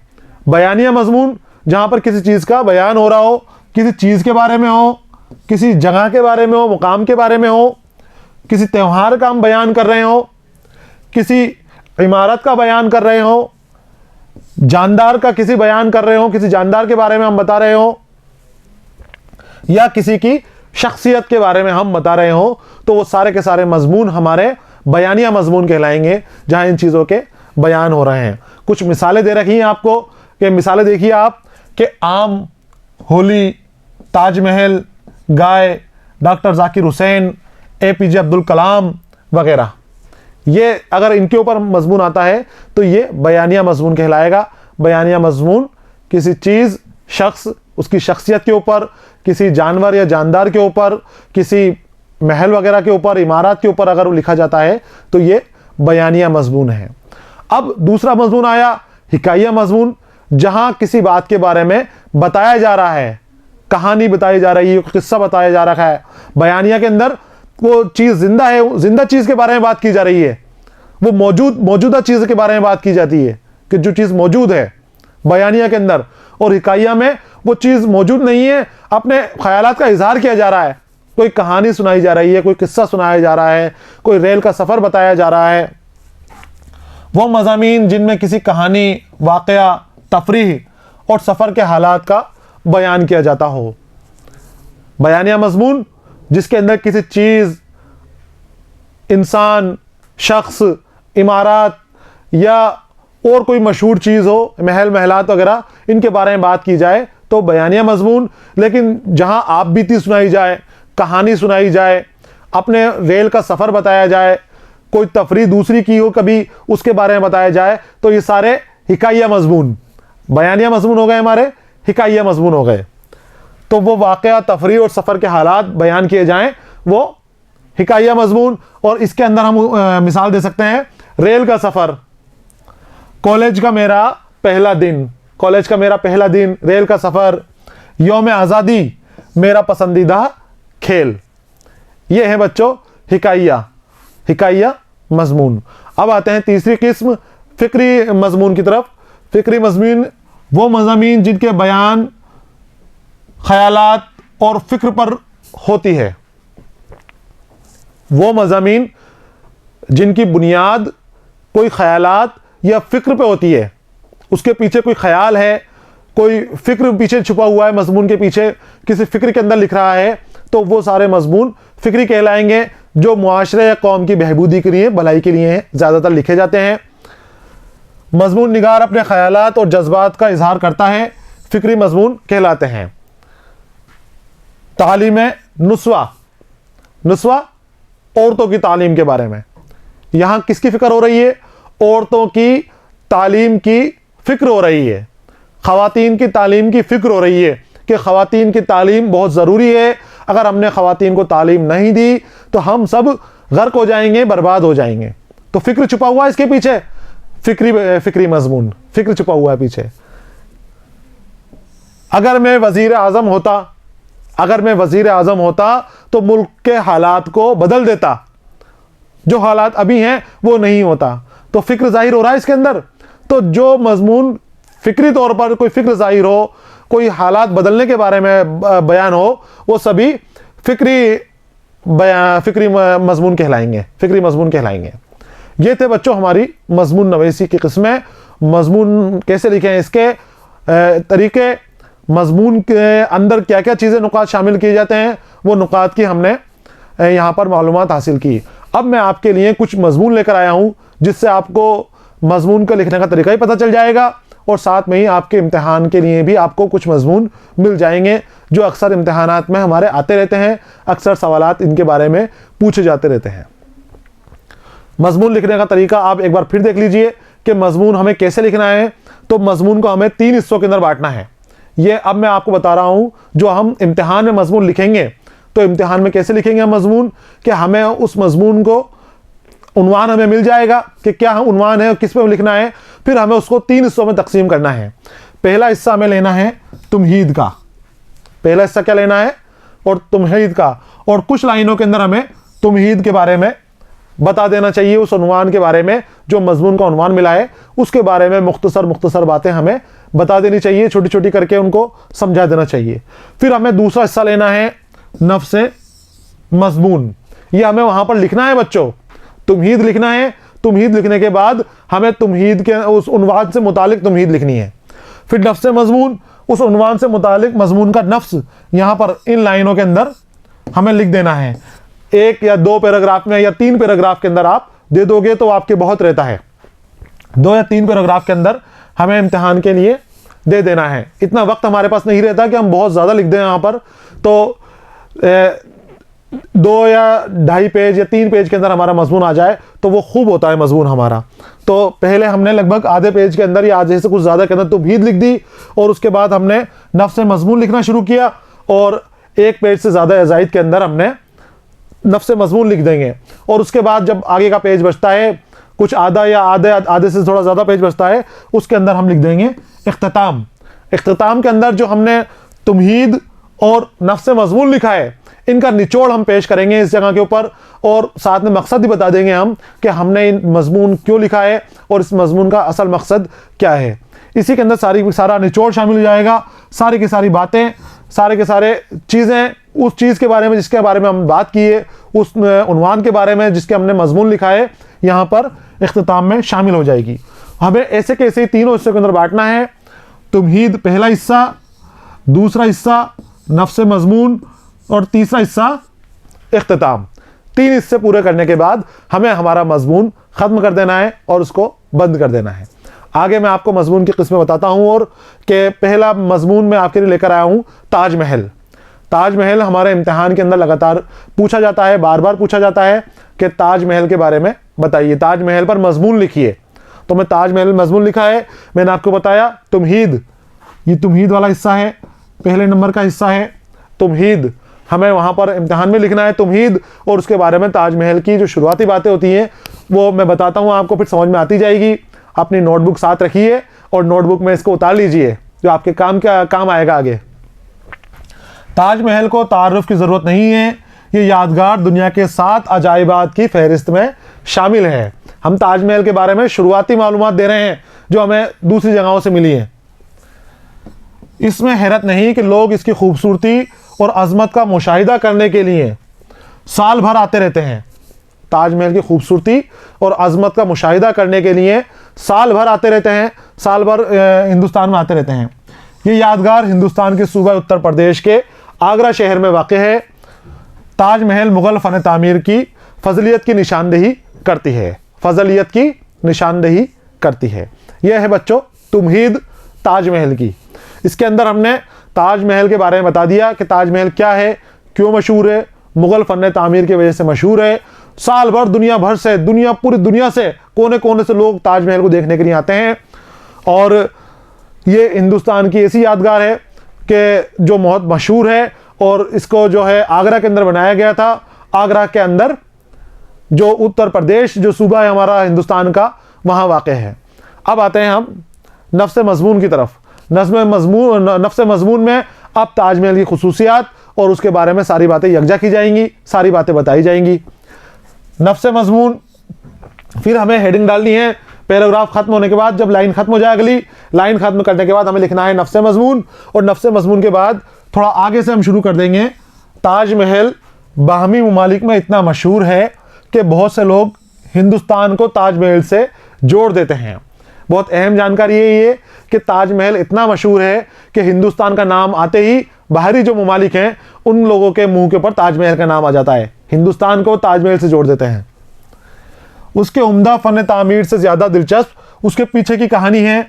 बयानिया मजमून जहाँ पर किसी चीज़ का बयान हो रहा हो, किसी चीज़ के बारे में हो, किसी जगह के बारे में हो, मुकाम के बारे में हो, किसी त्यौहार का हम बयान कर रहे हो, किसी इमारत का बयान कर रहे हो, जानदार का किसी बयान कर रहे हो, किसी जानदार के बारे में हम बता रहे हो, या किसी की शख्सियत के बारे में हम बता रहे हो, तो वो सारे के सारे मजमून हमारे बयानिया मजमून कहलाएंगे, जहाँ इन चीज़ों के बयान हो रहे हैं। कुछ मिसालें दे रखी हैं आपको, कि मिसालें देखिए आप कि आम, होली, ताजमहल, गाय, डॉक्टर जाकिर हुसैन, APJ अब्दुल कलाम वगैरह। ये अगर इनके ऊपर मजमून आता है तो ये बयानिया मजमून कहलाएगा। बयानिया मजमून किसी चीज़, शख्स, उसकी शख्सियत के ऊपर, किसी जानवर या जानदार के ऊपर, किसी महल वगैरह के ऊपर, इमारत के ऊपर अगर वो लिखा जाता है तो ये बयानिया मजमून है। अब दूसरा मजमून आया हिकाइया मजमून, जहाँ किसी बात के बारे में बताया जा रहा है, कहानी बताई जा रही है, किस्सा बताया जा रहा है। बयानिया के अंदर वो चीज़ जिंदा है, जिंदा चीज़ के बारे में बात की जा रही है, वो मौजूदा चीज़ के बारे में बात की जाती है कि जो चीज़ मौजूद है बयानिया के अंदर। और हिकाइया में वो चीज़ मौजूद नहीं है, अपने ख्यालात का इजहार किया जा रहा है। कोई कहानी सुनाई जा रही है, कोई किस्सा सुनाया जा रहा है, कोई रेल का सफ़र बताया जा रहा है। वो मज़ामीन जिनमें किसी कहानी, वाक़या, तफरीह और सफ़र के हालात का बयान किया जाता हो। बयानिया मज़मून जिसके अंदर किसी चीज़, इंसान, शख्स, इमारत या और कोई मशहूर चीज़ हो, महल महलात वगैरह, इनके बारे में बात की जाए तो बयानिया मज़मून। लेकिन जहाँ आप बीती सुनाई जाए, कहानी सुनाई जाए, अपने रेल का सफ़र बताया जाए, कोई तफरीह दूसरी की हो कभी, उसके बारे में बताया जाए, तो ये सारे हिकाइया मज़मून, बयानिया मज़मून हो गए, हमारे हिकाइया मज़मून हो गए। तो वो वाक़या, तफरीह और सफ़र के हालात बयान किए जाएं, वो हिकाइया मज़मून। और इसके अंदर हम मिसाल दे सकते हैं, रेल का सफ़र, कॉलेज का मेरा पहला दिन, कॉलेज का मेरा पहला दिन, रेल का सफ़र, यौम आज़ादी, मेरा पसंदीदा खेल। ये है बच्चों हिकाइया मज़मून। अब आते हैं तीसरी किस्म, फ़िक्री मज़मून की तरफ। फ़िक्री मज़मून वो मज़ामीन जिनके बयान ख़यालात और फ़िक्र पर होती है। वो मज़ामीन जिनकी बुनियाद कोई ख़यालात या फ़िक्र पे होती है, उसके पीछे कोई ख्याल है, कोई फ़िक्र पीछे छुपा हुआ है, मज़मून के पीछे किसी फ़िक्र के अंदर लिख रहा है, तो वो सारे मज़मून फ़िक्री कहलाएंगे, जो मुआशरे या कौम की बहबूदी के लिए, भलाई के लिए ज़्यादातर लिखे जाते हैं। मज़मून निगार अपने ख़यालात और जज्बात का इजहार करता है, फ़िक्री मज़मून कहलाते हैं। तालीम नुस्वा औरतों की तालीम के बारे में। यहाँ किसकी फ़िक्र हो रही है? औरतों की तालीम की फ़िक्र हो रही है, ख़वातीन की तालीम की फ़िक्र हो रही है कि ख़वातीन की तालीम बहुत ज़रूरी है। अगर हमने ख़वातीन को तालीम नहीं दी तो हम सब गर्क हो जाएंगे, बर्बाद हो जाएंगे। तो फ़िक्र छुपा हुआ है इसके पीछे, फ़िक्री मज़मून, फ़िक्र छुपा हुआ है पीछे। अगर मैं वज़ीर आज़म होता तो मुल्क के हालात को बदल देता, जो हालात अभी हैं वो नहीं होता। तो फ़िक्र ज़ाहिर हो रहा है इसके अंदर। तो जो मज़मून फ़िक्री तौर पर कोई फ़िक्र ज़ाहिर हो, कोई हालात बदलने के बारे में बयान हो, वो सभी फ़िक्री मज़मून कहलाएंगे, फ़िक्री मज़मून कहलाएंगे। ये थे बच्चों हमारी मज़मून नवीसी की किस्में। मज़मून कैसे लिखें, इसके तरीके, मज़मून के अंदर क्या क्या चीज़ें, नुकात शामिल किए जाते हैं, वो नुकात की हमने यहाँ पर मालूमात हासिल की। अब मैं आपके लिए कुछ मज़मून लेकर आया हूँ जिससे आपको मज़मून का लिखने का तरीका ही पता चल जाएगा, और साथ में ही आपके इम्तिहान के लिए भी आपको कुछ मज़मून मिल जाएंगे जो अक्सर इम्तिहानात में हमारे आते रहते हैं, अक्सर सवालात इनके बारे में पूछे जाते रहते हैं। मज़मून लिखने का तरीका आप एक बार फिर देख लीजिए कि मज़मून हमें कैसे लिखना है। तो मज़मून को हमें 3 हिस्सों के अंदर बांटना है। ये अब मैं आपको बता रहा हूँ, जो हम इम्तिहान में मज़मून लिखेंगे, तो इम्तिहान में कैसे लिखेंगे हम मज़मून, कि हमें उस मज़मून को उन्वान हमें मिल जाएगा कि क्या हम उन्वान है और किस पे लिखना है, फिर हमें उसको 3 हिस्सों में तकसीम करना है। पहला हिस्सा हमें लेना है तुमहीद का, पहला हिस्सा क्या लेना है, और तुमहीद का, और कुछ लाइनों के अंदर हमें तुमहीद के बारे में बता देना चाहिए, उस उन्वान के बारे में, जो मज़मून का उन्वान मिला है उसके बारे में मुख्तसर बातें हमें बता देनी चाहिए, छोटी छोटी करके उनको समझा देना चाहिए। फिर हमें दूसरा हिस्सा लेना है नफ्से मज़मून, ये हमें वहां पर लिखना है बच्चों, तुमहीद लिखना है। तुमहीद लिखने के बाद हमें तुमहीद के उस उन्वान से मुतालिक तुमहीद लिखनी है। फिर नफ्से मज़मून, उस उन्वान से मुतालिक मज़मून का नफ्स यहाँ पर इन लाइनों के अंदर हमें लिख देना है। 1 या 2 पैराग्राफ में या 3 पैराग्राफ के अंदर आप दे दोगे तो आपके बहुत रहता है। 2 या 3 पैराग्राफ के अंदर हमें इम्तिहान के लिए दे देना है। इतना वक्त हमारे पास नहीं रहता कि हम बहुत ज़्यादा लिख दें यहाँ पर, तो 2 या 2.5 पेज या 3 पेज के अंदर हमारा मज़मून आ जाए तो वो खूब होता है मज़मून हमारा। तो पहले हमने लगभग आधे पेज के अंदर या आधे से कुछ ज़्यादा के अंदर तुमहीद लिख दी, और उसके बाद हमने नफ्स मज़मून लिखना शुरू किया, और 1 पेज से ज़्यादा ज़ायद के अंदर हमने नफ्स मज़मून लिख देंगे। और उसके बाद जब आगे का पेज बचता है, कुछ आधा या आधे से थोड़ा ज़्यादा पेज बचता है, उसके अंदर हम लिख देंगे इख्तिताम। इख्तिताम के अंदर जो हमने तुमहीद और नफ्स मजमून लिखा है, इनका निचोड़ हम पेश करेंगे इस जगह के ऊपर, और साथ में मकसद भी बता देंगे हम कि हमने इन मजमून क्यों लिखा है और इस मजमून का असल मकसद क्या है। इसी के अंदर सारा निचोड़ शामिल हो जाएगा, सारी की सारी बातें, सारे के सारे चीज़ें, उस चीज़ के बारे में जिसके बारे में हम बात की है, उस उन्वान के बारे में जिसके हमने मजमून लिखा है, यहाँ पर इख्तिताम में शामिल हो जाएगी। हमें ऐसे कैसे तीनों हिस्सों के अंदर बांटना है। तुमहीद पहला हिस्सा, दूसरा हिस्सा नफ्स मजमून और तीसरा हिस्सा इख्तिताम। 3 हिस्से पूरे करने के बाद हमें हमारा मजमून ख़त्म कर देना है और उसको बंद कर देना है। आगे मैं आपको मजमून की किस्में बताता हूँ, और कि पहला मजमून मैं आपके लिए लेकर आया हूँ ताजमहल। ताजमहल हमारे इम्तिहान के अंदर लगातार पूछा जाता है, बार बार पूछा जाता है कि ताजमहल के बारे में बताइए, ताजमहल पर मजमून लिखिए। तो मैं ताजमहल मजमून लिखा है, मैंने आपको बताया तुमहीद, ये तुमहीद वाला हिस्सा है, पहले नंबर का हिस्सा है तुमहीद। हमें वहाँ पर इम्तिहान में लिखना है तुमहीद, और उसके बारे में ताजमहल की जो शुरुआती बातें होती हैं वो मैं बताता हूँ आपको, फिर समझ में आती जाएगी। अपनी नोटबुक साथ रखिए और नोटबुक में इसको उतार लीजिए, जो आपके काम आएगा आगे। ताजमहल को तारुफ की ज़रूरत नहीं है, ये यादगार दुनिया के 7 अजाइबात की फहरिस्त में शामिल है। हम ताजमहल के बारे में शुरुआती मालूमात दे रहे हैं जो हमें दूसरी जगहों से मिली हैं। इसमें हैरत नहीं कि लोग इसकी खूबसूरती और अजमत का मुशाहिदा करने के लिए साल भर आते रहते हैं। ताजमहल की खूबसूरती और अजमत का मुशाहिदा करने के लिए साल भर आते रहते हैं, साल भर हिंदुस्तान में आते रहते हैं। ये यादगार हिंदुस्तान के सूबा उत्तर प्रदेश के आगरा शहर में वाक़ है। ताजमहल मुग़ल फ़न तामीर की फजलियत की निशानदेही करती है, फजलियत की निशानदेही करती है। यह है बच्चों तुमहीद ताजमहल की। इसके अंदर हमने ताजमहल के बारे में बता दिया कि ताजमहल क्या है, क्यों मशहूर है, मुग़ल फ़न तामीर की वजह से मशहूर है। साल भर दुनिया भर से, पूरी दुनिया से, कोने कोने से लोग ताजमहल को देखने के लिए आते हैं। और ये हिंदुस्तान की ऐसी यादगार है कि जो बहुत मशहूर है, और इसको जो है आगरा के अंदर बनाया गया था। आगरा के अंदर जो उत्तर प्रदेश जो सूबा है हमारा हिंदुस्तान का, वहाँ वाक़ है। अब आते हैं हम नफ्स मजमून की तरफ। नफ्स मजमून में अब ताजमहल की खुसूसियात और उसके बारे में सारी बातें यकजा की जाएंगी, सारी बातें बताई जाएंगी। नफ्स मजमून, फिर हमें हेडिंग डालनी है। पैराग्राफ खत्म होने के बाद जब लाइन खत्म हो जाए, अगली लाइन खत्म करने के बाद हमें लिखना है नफ्स मजमून, और नफ्स मजमून के बाद थोड़ा आगे से हम शुरू कर देंगे। ताजमहल बाहमी ममालिक में इतना मशहूर है कि बहुत से लोग हिंदुस्तान को ताजमहल से जोड़ देते हैं। बहुत अहम जानकारी है ये कि ताजमहल इतना मशहूर है कि हिंदुस्तान का नाम आते ही बाहरी जो ममालिक हैं उन लोगों के मुंह के ऊपर ताजमहल का नाम आ जाता है, हिंदुस्तान को ताजमहल से जोड़ देते हैं। उसके उम्दा फ़न तामीर से ज़्यादा दिलचस्प उसके पीछे की कहानी है।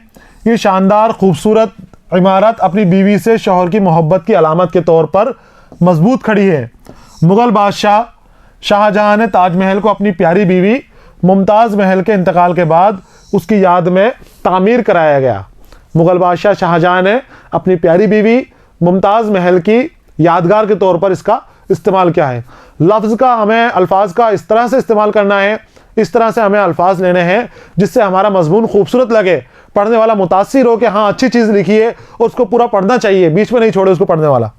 ये शानदार खूबसूरत इमारत अपनी बीवी से शौहर की मोहब्बत की अलामत के तौर पर मजबूत खड़ी है। मुग़ल बादशाह शाहजहां ने ताजमहल को अपनी प्यारी बीवी मुमताज़ महल के इंतकाल के बाद उसकी याद में तामीर कराया गया। मुग़ल बादशाह शाहजहां ने अपनी प्यारी बीवी मुमताज़ महल की यादगार के तौर पर इसका इस्तेमाल किया है। लफ्ज़ का हमें अल्फाज का इस तरह से इस्तेमाल करना है, इस तरह से हमें अल्फाज लेने हैं जिससे हमारा मजमून खूबसूरत लगे, पढ़ने वाला मुतासिर हो कि हाँ अच्छी चीज़ लिखी है और उसको पूरा पढ़ना चाहिए, बीच में नहीं छोड़े उसको पढ़ने वाला।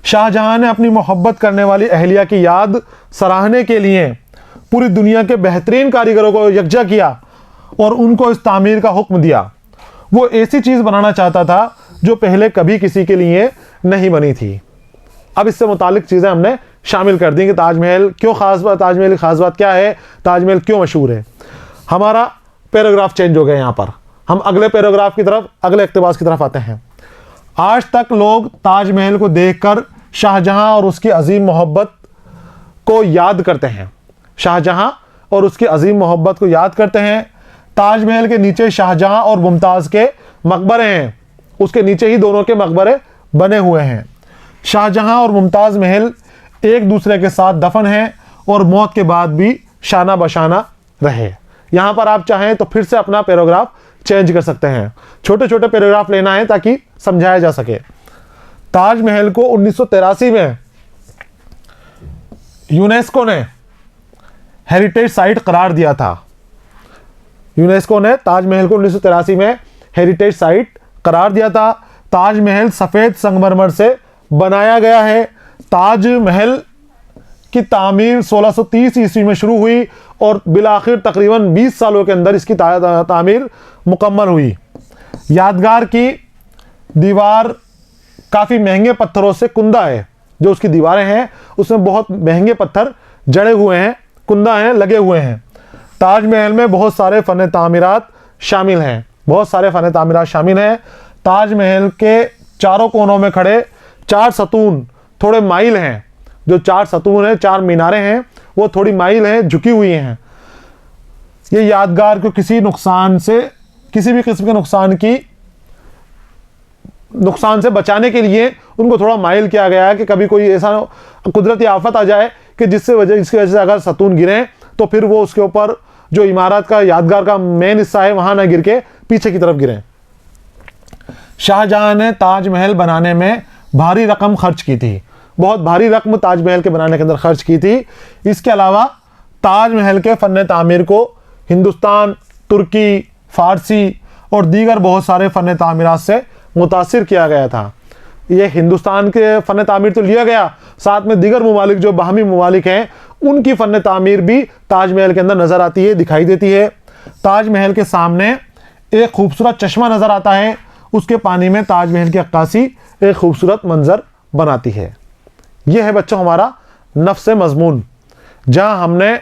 शाहजहां ने अपनी मोहब्बत करने वाली अहलिया की याद सराहने के लिए पूरी दुनिया के बेहतरीन कारीगरों को यकजा किया और उनको इस तामीर का हुक्म दिया। वो ऐसी चीज़ बनाना चाहता था जो पहले कभी किसी के लिए नहीं बनी थी। अब इससे मुतालिक चीज़ें हमने शामिल कर दी कि ताजमहल क्यों ख़ास बात, ताजमहल की ख़ास बात क्या है, ताजमहल क्यों मशहूर है। हमारा पैराग्राफ चेंज हो गया। यहाँ पर हम अगले पैराग्राफ की तरफ, अगले इक़्तिबास की तरफ आते हैं। आज तक लोग ताजमहल को देखकर शाहजहां और उसकी अजीम मोहब्बत को याद करते हैं। शाहजहां और उसकी अजीम मोहब्बत को याद करते हैं। ताजमहल के नीचे शाहजहां और मुमताज़ के मकबरे हैं, उसके नीचे ही दोनों के मकबरे बने हुए हैं। शाहजहां और मुमताज़ महल एक दूसरे के साथ दफन हैं और मौत के बाद भी शाना बशाना रहे। यहाँ पर आप चाहें तो फिर से अपना पैराग्राफ चेंज कर सकते हैं, छोटे छोटे पैराग्राफ लेना है ताकि समझाया जा सके। ताजमहल को 1983 में यूनेस्को ने हेरिटेज साइट करार दिया था। यूनेस्को ने ताजमहल को 1983 में हेरिटेज साइट करार दिया था। ताजमहल सफ़ेद संगमरमर से बनाया गया है। ताजमहल की तामीर 1630 ईस्वी में शुरू हुई और बिलाखिर तकरीबन 20 सालों के अंदर इसकी तामीर मुकम्मल हुई। यादगार की दीवार काफ़ी महंगे पत्थरों से कुंदा है, जो उसकी दीवारें हैं उसमें बहुत महंगे पत्थर जड़े हुए हैं, कुंदा हैं, लगे हुए हैं। ताजमहल में बहुत सारे फ़न तामीरात शामिल हैं, बहुत सारे फ़न तामीरात शामिल हैं। ताजमहल के चारों कोनों में खड़े 4 सतून थोड़े माइल हैं, जो 4 सतून हैं, 4 मीनारें हैं, वो थोड़ी माइल हैं, झुकी हुई हैं। ये यादगार को किसी नुकसान से, किसी भी किस्म के नुकसान से बचाने के लिए उनको थोड़ा माइल किया गया है कि कभी कोई ऐसा कुदरती आफत आ जाए कि इसकी वजह से अगर सतून गिरें तो फिर वो उसके ऊपर जो इमारत का, यादगार का मेन हिस्सा है, वहां ना गिर के पीछे की तरफ गिरें। शाहजहां ने ताजमहल बनाने में भारी रकम खर्च की थी, बहुत भारी रकम ताजमहल के बनाने के अंदर खर्च की थी। इसके अलावा ताजमहल के फ़न तामीर को हिंदुस्तान, तुर्की, फ़ारसी और दीगर बहुत सारे फ़न तामीरात से मुतासिर किया गया था। ये हिंदुस्तान के फ़न तामीर तो लिया गया, साथ में दीगर ममालिक जो बाहमी ममालिक हैं उनकी फ़न तामीर भी ताजमहल के अंदर नज़र आती है, दिखाई देती है। ताजमहल के सामने एक खूबसूरत चश्मा नज़र आता है, उसके पानी में ताजमहल की अक्कासी एक खूबसूरत मंजर बनाती है। यह है बच्चों हमारा नफ्स मज़मून, जहाँ हमने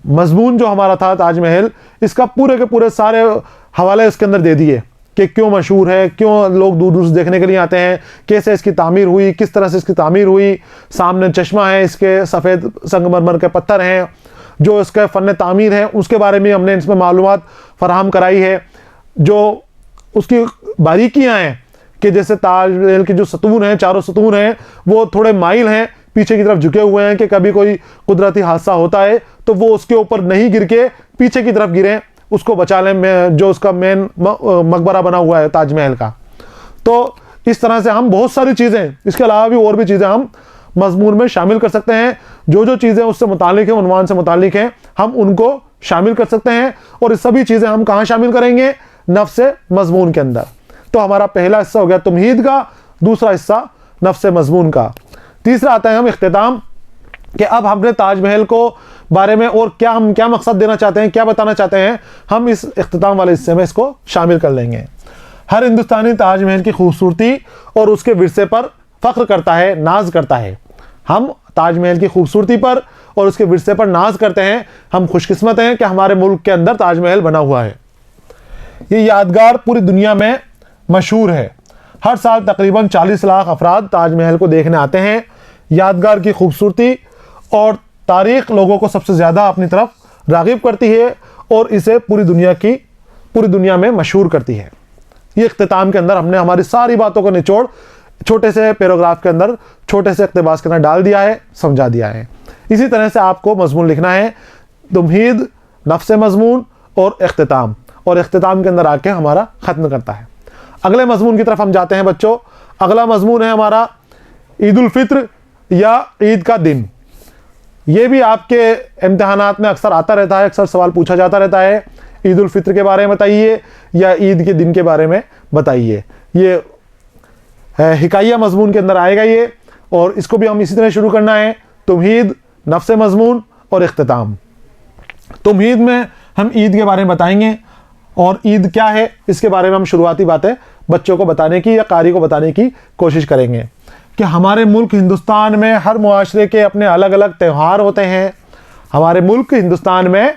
मज़मून जो हमारा था ताजमहल, इसका पूरे के पूरे सारे हवाले इसके अंदर दे दिए कि क्यों मशहूर है, क्यों लोग दूर दूर से देखने के लिए आते हैं, कैसे इसकी तामीर हुई, किस तरह से इसकी तामीर हुई। सामने चश्मा है, इसके सफ़ेद संगमरमर के पत्थर हैं, जो इसका फ़न तामीर है उसके बारे में हमने इसमें मालूमात फराहम कराई है। जो उसकी बारीकियाँ हैं कि जैसे ताजमहल के जो सतून हैं, चारों सतून हैं, वो थोड़े माइल हैं, पीछे की तरफ झुके हुए हैं कि कभी कोई कुदरती हादसा होता है तो वो उसके ऊपर नहीं गिर के पीछे की तरफ गिरें, उसको बचा लें, जो उसका मेन मकबरा बना हुआ है ताजमहल का। तो इस तरह से हम बहुत सारी चीज़ें, इसके अलावा भी और भी चीज़ें हम मज़मून में शामिल कर सकते हैं। जो जो चीज़ें उससे मुतालिक हैं, उन्वान से मुतालिक हैं, हम उनको शामिल कर सकते हैं। और ये सभी चीज़ें हम कहाँ शामिल करेंगे? नफ्स मज़मून के अंदर। तो हमारा पहला हिस्सा हो गया तमहीद का, दूसरा हिस्सा नफ्स मज़मून का। तीसरा आता है हम इख्तिताम, कि अब हमने ताजमहल को बारे में और क्या हम क्या मकसद देना चाहते हैं, क्या बताना चाहते हैं, हम इस इख्तिताम वाले हिस्से में इसको शामिल कर लेंगे। हर हिंदुस्तानी ताजमहल की खूबसूरती और उसके विरसे पर फ़ख्र करता है, नाज करता है। हम ताजमहल की खूबसूरती पर और उसके विरसे पर नाज करते हैं। हम खुशकिस्मत हैं कि हमारे मुल्क के अंदर ताजमहल बना हुआ है। ये यादगार पूरी दुनिया में मशहूर है। हर साल तकरीबन 40 लाख अफराद ताजमहल को देखने आते हैं। यादगार की खूबसूरती और तारीख़ लोगों को सबसे ज़्यादा अपनी तरफ राग़िब करती है और इसे पूरी दुनिया में मशहूर करती है। ये इख्तिताम के अंदर हमने हमारी सारी बातों को निचोड़ छोटे से पैराग्राफ के अंदर, छोटे से इक़्तिबास के अंदर डाल दिया है, समझा दिया है। इसी तरह से आपको मज़मून लिखना है, तमहीद, नफ्स मज़मून और इख्तिताम, और इख्तिताम के अंदर आके हमारा ख़त्म करता है। अगले मज़मून की तरफ हम जाते हैं बच्चों। अगला मज़मून है हमारा ईद उल फित्र या ईद का दिन। ये भी आपके इम्तिहानात में अक्सर आता रहता है, अक्सर सवाल पूछा जाता रहता है, ईद उल फित्र के बारे में बताइए या ईद के दिन के बारे में बताइए। ये हिकाया मज़मून के अंदर आएगा ये, और इसको भी हम इसी तरह शुरू करना है, तमहीद, नफ्स मज़मून और इख्तिताम। तमहीद में हम ईद के बारे में बताएंगे और ईद क्या है इसके बारे में हम शुरुआती बातें बच्चों को बताने की या कारी को बताने की कोशिश करेंगे कि हमारे मुल्क हिंदुस्तान में हर मुआशरे के अपने अलग अलग त्यौहार होते हैं। हमारे मुल्क हिंदुस्तान में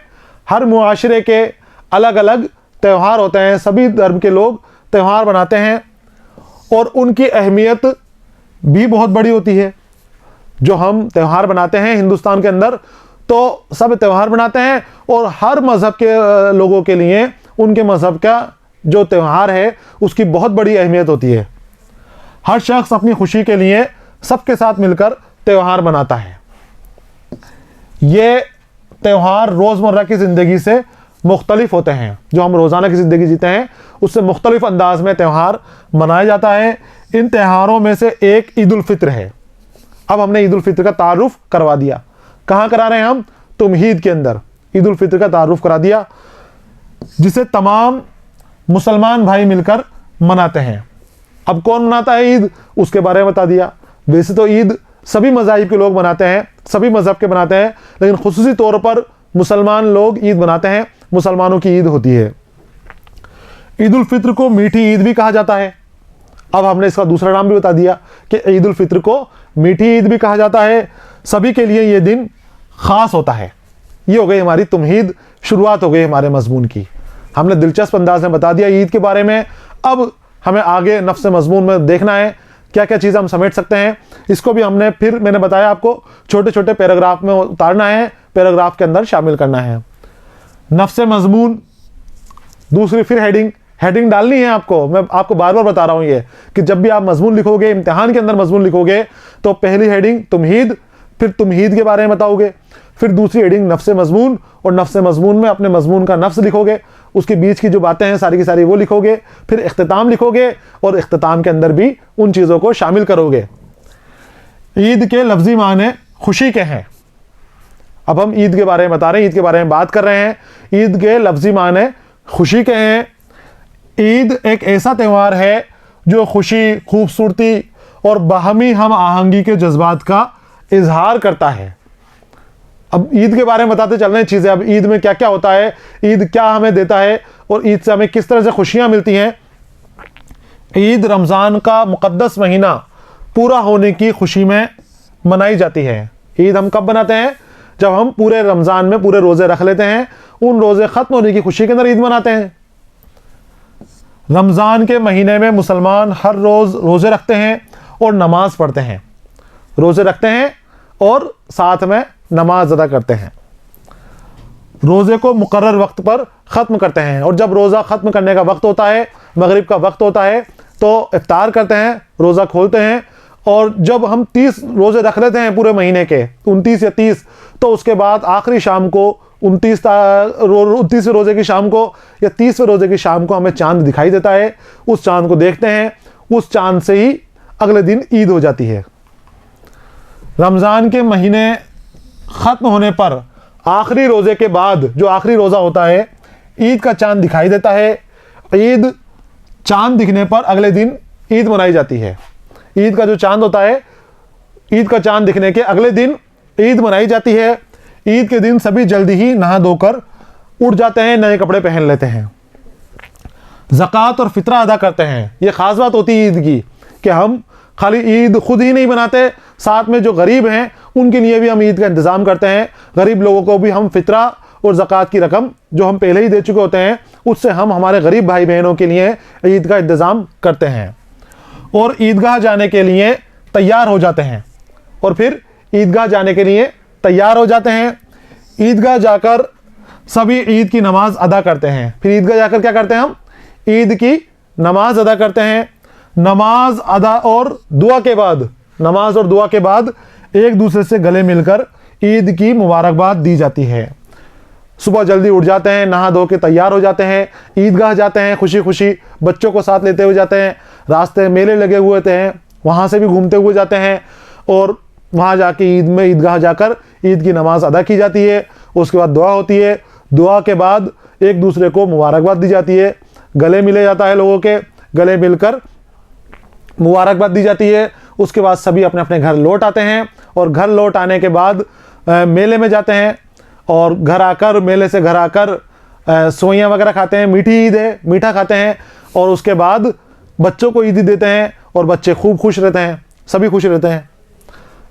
हर मुआशरे के अलग अलग त्यौहार होते हैं। सभी धर्म के लोग त्यौहार बनाते हैं और उनकी अहमियत भी बहुत बड़ी होती है। जो हम त्यौहार बनाते हैं हिंदुस्तान के अंदर, तो सब त्यौहार बनाते हैं और हर मज़हब के लोगों के लिए उनके मज़हब का जो त्यौहार है उसकी बहुत बड़ी अहमियत होती है। हर शख्स अपनी खुशी के लिए सबके साथ मिलकर त्यौहार मनाता है। ये त्यौहार रोज़मर्रा की ज़िंदगी से मुख्तलिफ होते हैं। जो हम रोज़ाना की ज़िंदगी जीते हैं उससे मुख्तलिफ अंदाज में त्यौहार मनाया जाता है। इन त्योहारों में से एक ईद उल फित्र है। अब हमने ईद उल फित्र का तारुफ करवा दिया। कहाँ करा रहे हैं हम? तमहीद के अंदर ईद उल फित्र का तारुफ करा दिया, जिसे तमाम मुसलमान भाई मिलकर मनाते हैं। अब कौन मनाता है ईद, उसके बारे में बता दिया। वैसे तो ईद सभी मज़ाहिब के लोग मनाते हैं, सभी मज़हब के मनाते हैं, लेकिन खुसूसी तौर पर मुसलमान लोग ईद मनाते हैं, मुसलमानों की ईद होती है। ईद उल फित्र को मीठी ईद भी कहा जाता है। अब हमने इसका दूसरा नाम भी बता दिया कि ईद उल फित्र को मीठी ईद भी कहा जाता है। सभी के लिए ये दिन ख़ास होता है। ये हो गई हमारी तुमहीद, शुरुआत हो गई हमारे मजमून की। हमने दिलचस्प अंदाज में बता दिया ईद के बारे में। अब हमें आगे नफ्स मजमून में देखना है क्या क्या चीज़ हम समेट सकते हैं। इसको भी हमने फिर मैंने बताया आपको छोटे छोटे पैराग्राफ में उतारना है, पैराग्राफ के अंदर शामिल करना है। नफ्स मजमून, दूसरी फिर हेडिंग डालनी है आपको। मैं आपको बार बार बता रहा हूँ ये कि जब भी आप मजमून लिखोगे, इम्तिहान के अंदर मजमून लिखोगे, तो पहली हेडिंग तुमहीद, फिर तुमहीद के बारे में बताओगे, फिर दूसरी हेडिंग नफ्स मजमून, और नफ्स मजमून में अपने मजमून का नफ्स लिखोगे, उसके बीच की जो बातें हैं सारी की सारी वो लिखोगे, फिर इख्तिताम लिखोगे और इख्तिताम के अंदर भी उन चीज़ों को शामिल करोगे। ईद के लफ्ज़ी माने खुशी के हैं। अब हम ईद के बारे में बता रहे हैं, ईद के बारे में बात कर रहे हैं। ईद के लफ्ज़ी माने खुशी के हैं। ईद एक ऐसा त्यौहार है जो खुशी, खूबसूरती और बाहमी हम आहंगी के जज्बात का इजहार करता है। अब ईद के बारे में बताते चल रहे हैं चीज़ें। अब ईद में क्या क्या होता है, ईद क्या हमें देता है और ईद से हमें किस तरह से खुशियां मिलती हैं। ईद रमज़ान का मुक़द्दस महीना पूरा होने की खुशी में मनाई जाती है। ईद हम कब मनाते हैं? जब हम पूरे रमज़ान में पूरे रोज़े रख लेते हैं, उन रोज़े ख़त्म होने की खुशी के अंदर ईद मनाते हैं। रमज़ान के महीने में मुसलमान हर रोज़ रोज़े रखते हैं और नमाज पढ़ते हैं। रोज़े रखते हैं और साथ में नमाज अदा करते हैं। रोज़े को मुकर्रर वक्त पर ख़त्म करते हैं, और जब रोज़ा ख़त्म करने का वक्त होता है, मगरिब का वक्त होता है, तो इफ्तार करते हैं, रोज़ा खोलते हैं। और जब हम 30 रोज़े रख लेते हैं पूरे महीने के, 29 या 30, तो उसके बाद आखिरी शाम को 29वें रोज़े की शाम को या 30वें रोज़े की शाम को हमें चांद दिखाई देता है। उस चांद को देखते हैं, उस चांद से ही अगले दिन ईद हो जाती है। रमज़ान के महीने ख़त्म होने पर आखिरी रोज़े के बाद जो आखिरी रोज़ा होता है, ईद का चांद दिखाई देता है। ईद चांद दिखने पर अगले दिन ईद मनाई जाती है। ईद का जो चांद होता है, ईद का चांद दिखने के अगले दिन ईद मनाई जाती है। ईद के दिन सभी जल्दी ही नहा धोकर उठ जाते हैं, नए कपड़े पहन लेते हैं, ज़कात और फितरा अदा करते हैं। ये ख़ास बात होती है ईद की कि हम खाली ईद खुद ही नहीं मनाते, साथ में जो गरीब हैं उनके लिए भी हम ईद का इंतज़ाम करते हैं। गरीब लोगों को भी हम फितरा और ज़कात की रकम जो हम पहले ही दे चुके होते हैं, उससे हम हमारे गरीब भाई बहनों के लिए ईद का इंतज़ाम करते हैं। और ईदगाह जाने के लिए तैयार हो जाते हैं, और फिर ईदगाह जाने के लिए तैयार हो जाते हैं। ईदगाह जाकर सभी ईद की नमाज अदा करते हैं। फिर ईदगाह जाकर क्या करते हैं? हम ईद की नमाज अदा करते हैं। नमाज अदा और दुआ के बाद, नमाज और दुआ के बाद एक दूसरे से गले मिलकर ईद की मुबारकबाद दी जाती है। सुबह जल्दी उठ जाते हैं, नहा धो के तैयार हो जाते हैं, ईदगाह जाते हैं, खुशी खुशी बच्चों को साथ लेते हुए जाते हैं। रास्ते मेले लगे हुए होते हैं, वहाँ से भी घूमते हुए जाते हैं, और वहाँ जाके ईदगाह जाकर ईद की नमाज अदा की जाती है। उसके बाद दुआ होती है। दुआ के बाद एक दूसरे को मुबारकबाद दी जाती है, गले मिले जाता है, लोगों के गले मिलकर मुबारकबाद दी जाती है। उसके बाद सभी अपने अपने घर लौट आते हैं, और घर लौट आने के बाद मेले में जाते हैं, और घर आकर, मेले से घर आकर सेवइयाँ वगैरह खाते हैं। मीठी ईद है, मीठा खाते हैं, और उसके बाद बच्चों को ईदी देते हैं, और बच्चे खूब खुश रहते हैं, सभी खुश रहते हैं।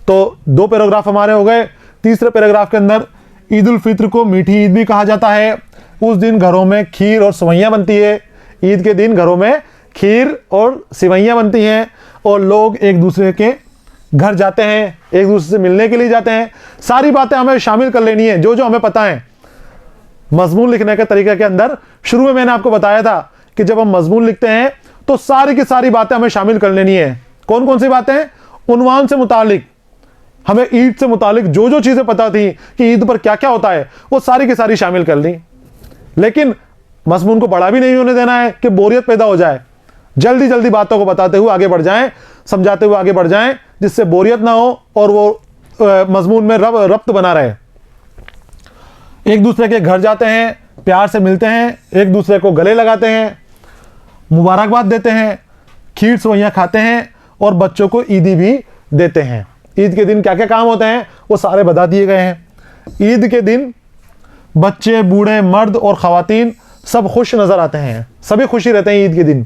तो 2 पैराग्राफ हमारे हो गए। तीसरे पैराग्राफ के अंदर ईद उल फित्र को मीठी ईद भी कहा जाता है। उस दिन घरों में खीर और सेवइयाँ बनती है। ईद के दिन घरों में खीर और सेवइयाँ बनती हैं, और लोग एक दूसरे के घर जाते हैं, एक दूसरे से मिलने के लिए जाते हैं। सारी बातें हमें शामिल कर लेनी है, जो जो हमें पता है। मजमून लिखने के तरीके के अंदर शुरू में मैंने आपको बताया था कि जब हम मजमून लिखते हैं तो सारी की सारी बातें हमें शामिल कर लेनी है। कौन कौन सी बातें? उन्वान से मुतालिक, हमें ईद से मुतालिक जो जो चीज़ें पता थी कि ईद पर क्या क्या होता है, वो सारी की सारी शामिल कर ली। लेकिन मजमून को बड़ा भी नहीं होने देना है कि बोरियत पैदा हो जाए। जल्दी जल्दी बातों को बताते हुए आगे बढ़ जाएं, समझाते हुए आगे बढ़ जाएं, जिससे बोरियत ना हो और वो मजमून में रब्त बना रहे। एक दूसरे के घर जाते हैं, प्यार से मिलते हैं, एक दूसरे को गले लगाते हैं, मुबारकबाद देते हैं, खीर सेवइयाँ खाते हैं और बच्चों को ईदी भी देते हैं। ईद के दिन क्या क्या काम होते हैं वो सारे बता दिए गए हैं। ईद के दिन बच्चे, बूढ़े, मर्द और ख़वातीन सब खुश नज़र आते हैं, सभी खुशी रहते हैं। ईद के दिन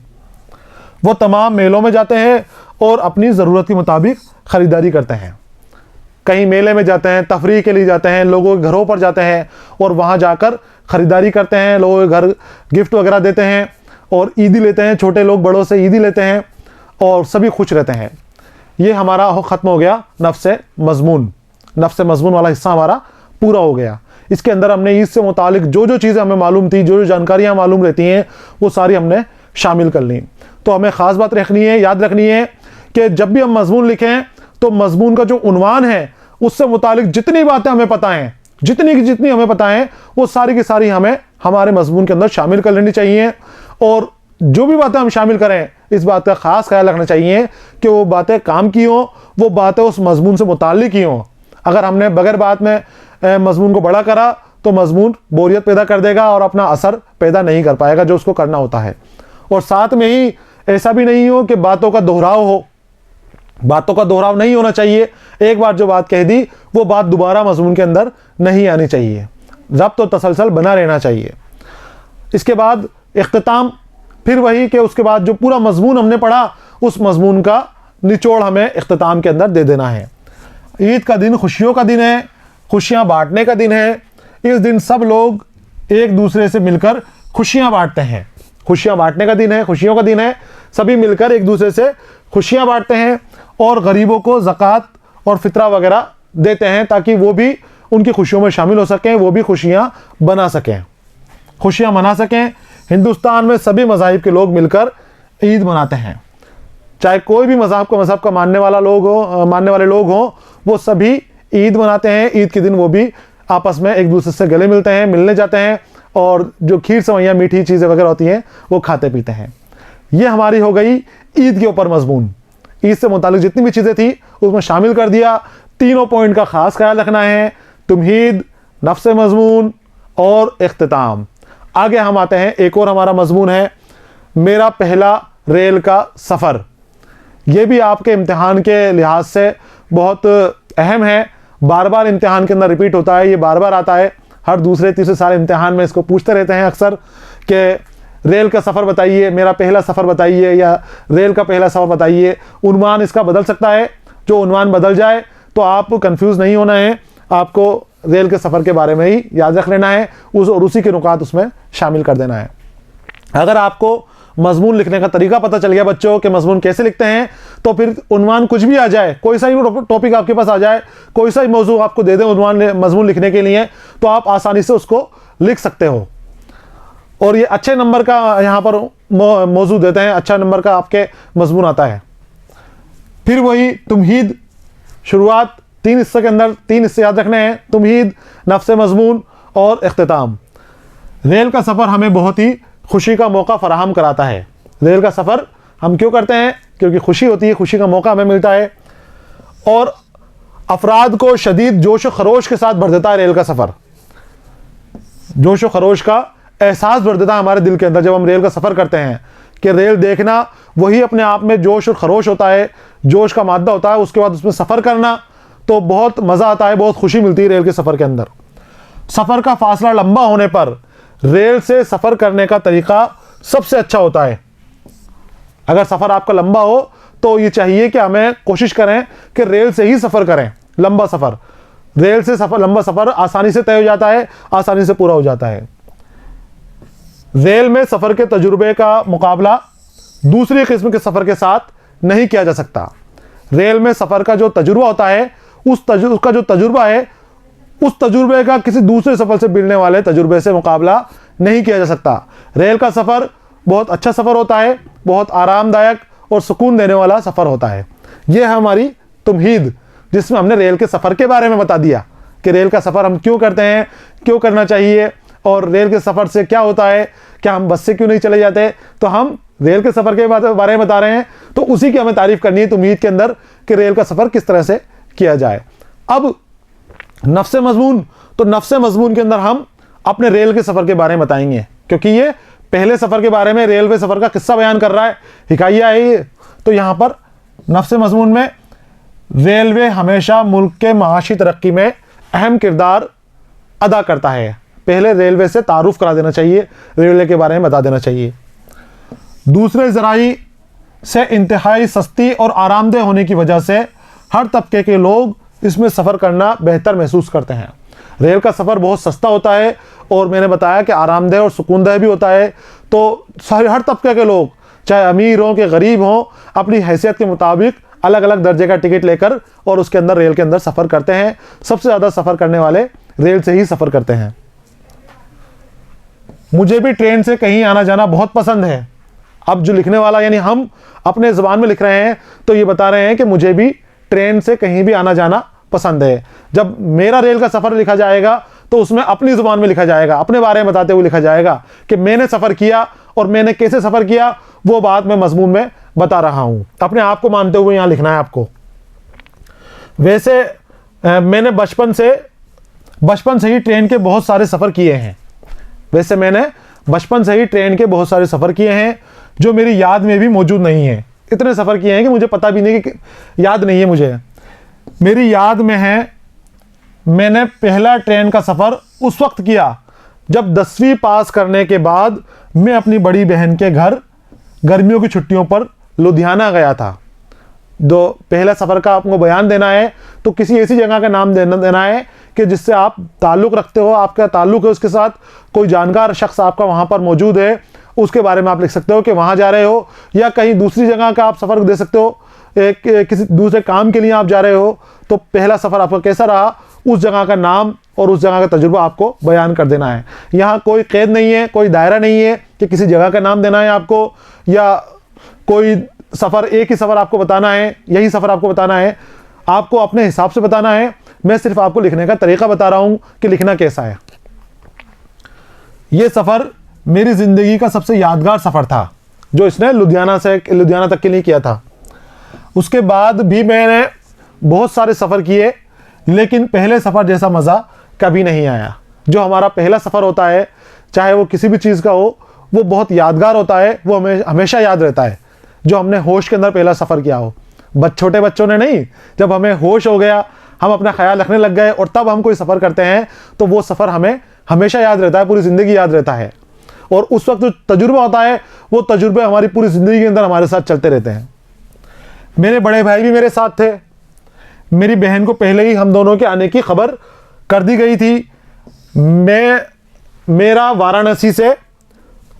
वो तमाम मेलों में जाते हैं और अपनी ज़रूरत के मुताबिक ख़रीदारी करते हैं। कहीं मेले में जाते हैं, तफरीह के लिए जाते हैं, लोगों के घरों पर जाते हैं और वहाँ जाकर ख़रीदारी करते हैं, लोगों के घर गिफ्ट वगैरह देते हैं और ईदी लेते हैं। छोटे लोग बड़ों से ईदी लेते हैं और सभी खुश रहते हैं। ये हमारा ख़त्म हो गया नफ्स मज़मून वाला हिस्सा हमारा पूरा हो गया। इसके अंदर हमने ईद से मुतालिक जो जो चीज़ें हमें मालूम थी, जो जो जानकारियाँ मालूम रहती हैं, वो सारी हमने शामिल कर ली। तो हमें ख़ास बात रखनी है, याद रखनी है कि जब भी हम मज़मून लिखें तो मज़मून का जो उन्वान है उससे मुतालिक जितनी बातें हमें पता हैं, जितनी हमें पता है, वो सारी की सारी हमें हमारे मज़मून के अंदर शामिल कर लेनी चाहिए। और जो भी बातें हम शामिल करें, इस बात का ख़ास ख्याल रखना चाहिए कि वो बातें काम की हों, वो बातें उस मज़मून से मुताल्लिक़ ही हों। अगर हमने बगैर बात में मज़मून को बड़ा करा तो मज़मून बोरियत पैदा कर देगा और अपना असर पैदा नहीं कर पाएगा जो उसको करना होता है। और साथ में ही ऐसा भी नहीं हो कि बातों का दोहराव हो, बातों का दोहराव नहीं होना चाहिए। एक बार जो बात कह दी वो बात दोबारा मज़मून के अंदर नहीं आनी चाहिए, ज़ब्त और तसलसल बना रहना चाहिए। इसके बाद इख्तिताम, फिर वही कि उसके बाद जो पूरा मज़मून हमने पढ़ा उस मज़मून का निचोड़ हमें इख्तिताम के अंदर दे देना है। ईद का दिन खुशियों का दिन है, खुशियाँ बांटने का दिन है। इस दिन सब लोग एक दूसरे से मिलकर खुशियाँ बांटते हैं। खुशियाँ बांटने का दिन है, खुशियों का दिन है। सभी मिलकर एक दूसरे से खुशियाँ बांटते हैं और गरीबों को ज़कात और फितरा वगैरह देते हैं ताकि वो भी उनकी खुशियों में शामिल हो सकें, वो भी खुशियाँ बना सकें, खुशियाँ मना सकें। हिंदुस्तान में सभी मज़ाहिब के लोग मिलकर ईद मनाते हैं, चाहे कोई भी मज़हब का मानने वाले लोग हों, वो सभी ईद मनाते हैं। ईद के दिन वो भी आपस में एक दूसरे से गले मिलते हैं, मिलने जाते हैं और जो खीर सेवइयाँ, मीठी चीज़ें वगैरह होती हैं वो खाते पीते हैं। ये हमारी हो गई ईद के ऊपर मज़मून। ईद से मुतालिक जितनी भी चीज़ें थी उसमें शामिल कर दिया। तीनों पॉइंट का ख़ास ख्याल रखना है, तुमहीद, नफ्स मज़मून और इख्तिताम। आगे हम आते हैं, एक और हमारा मज़मून है मेरा पहला रेल का सफ़र। ये भी आपके इम्तिहान के लिहाज से बहुत अहम है, बार बार इम्तिहान के अंदर रिपीट होता है, ये बार बार आता है। हर दूसरे तीसरे साल इम्तिहान में इसको पूछते रहते हैं अक्सर कि रेल का सफ़र बताइए, मेरा पहला सफ़र बताइए या रेल का पहला सफ़र बताइए। उन्वान इसका बदल सकता है, जो उन्वान बदल जाए तो आप कंफ्यूज नहीं होना है, आपको रेल के सफ़र के बारे में ही याद रख लेना है, उसी के नुकात उसमें शामिल कर देना है। अगर आपको मज़मून लिखने का तरीका पता चल गया बच्चों के मज़मून कैसे लिखते हैं, तो फिर उन्वान कुछ भी आ जाए, कोई सा ही टॉपिक आपके पास आ जाए, कोई सा ही मौजू आपको दे दें उन्वान मज़मून लिखने के लिए, तो आप आसानी से उसको लिख सकते हो। और ये अच्छे नंबर का यहाँ पर मौजू देते हैं, अच्छा नंबर का आपके मज़मून आता है। फिर वही तुमहीद, शुरुआत 3 हिस्से के अंदर 3 हिस्से याद रखने हैं, तुमहीद, नफ्स मज़मून और इख्तिताम। रेल का सफ़र हमें बहुत ही खुशी का मौका फराहम कराता है। रेल का सफ़र हम क्यों करते हैं? क्योंकि खुशी होती है, खुशी का मौका हमें मिलता है और अफराद को शदीद जोश व खरोश के साथ भर देता है। रेल का सफ़र जोश व खरोश का एहसास भर देता है हमारे दिल के अंदर जब हम रेल का सफ़र करते हैं, कि रेल देखना वही अपने आप में जोश और खरोश होता है, जोश का मादा होता है। उसके बाद उसमें सफ़र करना तो बहुत मज़ा आता है, बहुत खुशी मिलती है रेल के सफ़र के अंदर। सफ़र का फासला लंबा होने पर रेल से सफ़र करने का तरीका सबसे अच्छा होता है। अगर सफ़र आपका लंबा हो तो ये चाहिए कि हमें कोशिश करें कि रेल से ही सफ़र करें। लंबा सफ़र, रेल से लंबा सफ़र आसानी से तय हो जाता है, आसानी से पूरा हो जाता है। रेल में सफ़र के तजुर्बे का मुकाबला दूसरी किस्म के सफ़र के साथ नहीं किया जा सकता। रेल में सफ़र का जो तजुर्बा होता है, उसका जो तजुर्बा है, उस तजुर्बे का किसी दूसरे सफ़र से मिलने वाले तजुर्बे से मुकाबला नहीं किया जा सकता। रेल का सफ़र बहुत अच्छा सफ़र होता है, बहुत आरामदायक और सुकून देने वाला सफ़र होता है। ये है हमारी तुमहीद, जिसमें हमने रेल के सफ़र के बारे में बता दिया कि रेल का सफ़र हम क्यों करते हैं, क्यों करना चाहिए और रेल के सफ़र से क्या होता है, क्या हम बस से क्यों नहीं चले जाते। तो हम रेल के सफ़र के बारे में बता रहे हैं, तो उसी की हमें तारीफ़ करनी है तुमहीद के अंदर कि रेल का सफ़र किस तरह से किया जाए। अब नफ्स मज़मून, तो नफ्स मज़मून के अंदर हम अपने रेल के सफ़र के बारे में बताएंगे, क्योंकि ये पहले सफ़र के बारे में रेलवे सफ़र का किस्सा बयान कर रहा है, हिकाया है ये। तो यहाँ पर नफ्स मज़मून में रेलवे हमेशा मुल्क के माशी तरक्की में अहम किरदार अदा करता है। पहले रेलवे से तारुफ करा देना चाहिए, रेलवे के बारे में बता देना चाहिए। दूसरे ज़राई से इंतहाई सस्ती और आरामदेह होने की वजह से हर तबके के लोग इसमें सफ़र करना बेहतर महसूस करते हैं। रेल का सफ़र बहुत सस्ता होता है और मैंने बताया कि आरामदेह और सुकूनदेह भी होता है। तो हर तबके के लोग, चाहे अमीर हों कि गरीब हों, अपनी हैसियत के मुताबिक अलग अलग दर्जे का टिकट लेकर और उसके अंदर रेल के अंदर सफ़र करते हैं। सबसे ज़्यादा सफ़र करने वाले रेल से ही सफ़र करते हैं। मुझे भी ट्रेन से कहीं आना जाना बहुत पसंद है। अब जो लिखने वाला यानी हम अपने ज़ुबान में लिख रहे हैं तो ये बता रहे हैं कि मुझे भी ट्रेन से कहीं भी आना जाना पसंद है। जब मेरा रेल का सफ़र लिखा जाएगा तो उसमें अपनी ज़ुबान में लिखा जाएगा, अपने बारे में बताते हुए लिखा जाएगा कि मैंने सफ़र किया और मैंने कैसे सफ़र किया, वो बात मैं मज़मून में बता रहा हूँ। अपने आप को मानते हुए यहाँ लिखना है आपको। वैसे मैंने बचपन से ही ट्रेन के बहुत सारे सफ़र किए हैं। सफ़र किए हैं जो मेरी याद में भी मौजूद नहीं है। इतने सफ़र किए हैं कि मुझे पता भी नहीं, कि याद नहीं है मुझे। मेरी याद में है, मैंने पहला ट्रेन का सफ़र उस वक्त किया जब 10वीं पास करने के बाद मैं अपनी बड़ी बहन के घर गर्मियों की छुट्टियों पर लुधियाना गया था। जो पहला सफ़र का आपको बयान देना है तो किसी ऐसी जगह का नाम देना है कि जिससे आप ताल्लुक़ रखते हो, आपका ताल्लुक़ है उसके साथ, कोई जानकार शख्स आपका वहाँ पर मौजूद है, उसके बारे में आप लिख सकते हो कि वहाँ जा रहे हो, या कहीं दूसरी जगह का आप सफ़र दे सकते हो, किसी दूसरे काम के लिए आप जा रहे हो। तो पहला सफ़र आपका कैसा रहा, उस जगह का नाम और उस जगह का तजुर्बा आपको बयान कर देना है। यहाँ कोई क़ैद नहीं है, कोई दायरा नहीं है कि किसी जगह का नाम देना है आपको, या कोई सफ़र, एक ही सफ़र आपको बताना है, यही सफ़र आपको बताना है। आपको अपने हिसाब से बताना है। मैं सिर्फ आपको लिखने का तरीका बता रहा हूँ कि लिखना कैसा है। ये सफ़र मेरी ज़िंदगी का सबसे यादगार सफ़र था जो इसने लुधियाना तक के लिए किया था। उसके बाद भी मैंने बहुत सारे सफ़र किए, लेकिन पहले सफ़र जैसा मज़ा कभी नहीं आया। जो हमारा पहला सफ़र होता है, चाहे वो किसी भी चीज़ का हो, वो बहुत यादगार होता है, वो हमें हमेशा याद रहता है। जो हमने होश के अंदर पहला सफ़र किया हो, छोटे बच्चों ने नहीं, जब हमें होश हो गया, हम अपना ख्याल रखने लग गए और तब हम कोई सफ़र करते हैं तो वो सफ़र हमें हमेशा याद रहता है, पूरी ज़िंदगी याद रहता है। और उस वक्त जो तजुर्बा होता है, वो तजुर्बे हमारी पूरी ज़िंदगी के अंदर हमारे साथ चलते रहते हैं। मेरे बड़े भाई भी मेरे साथ थे। मेरी बहन को पहले ही हम दोनों के आने की खबर कर दी गई थी। मेरा वाराणसी से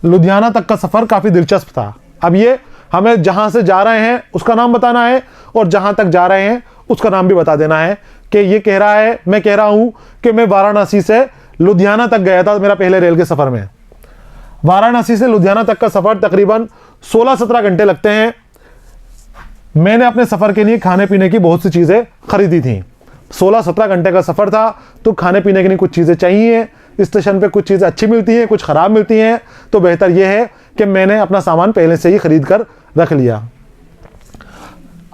लुधियाना तक का सफ़र काफ़ी दिलचस्प था। अब ये हमें जहाँ से जा रहे हैं उसका नाम बताना है और जहाँ तक जा रहे हैं उसका नाम भी बता देना है कि ये कह रहा है, मैं कह रहा हूँ कि मैं वाराणसी से लुधियाना तक गया था मेरा पहले रेल के सफ़र में। वाराणसी से लुधियाना तक का सफ़र तकरीबन 16-17 घंटे लगते हैं। मैंने अपने सफ़र के लिए खाने पीने की बहुत सी चीज़ें खरीदी थी। 16-17 घंटे का सफ़र था तो खाने पीने के लिए कुछ चीज़ें चाहिए। स्टेशन पे कुछ चीज़ें अच्छी मिलती हैं, कुछ ख़राब मिलती हैं, तो बेहतर यह है कि मैंने अपना सामान पहले से ही ख़रीद कर रख लिया।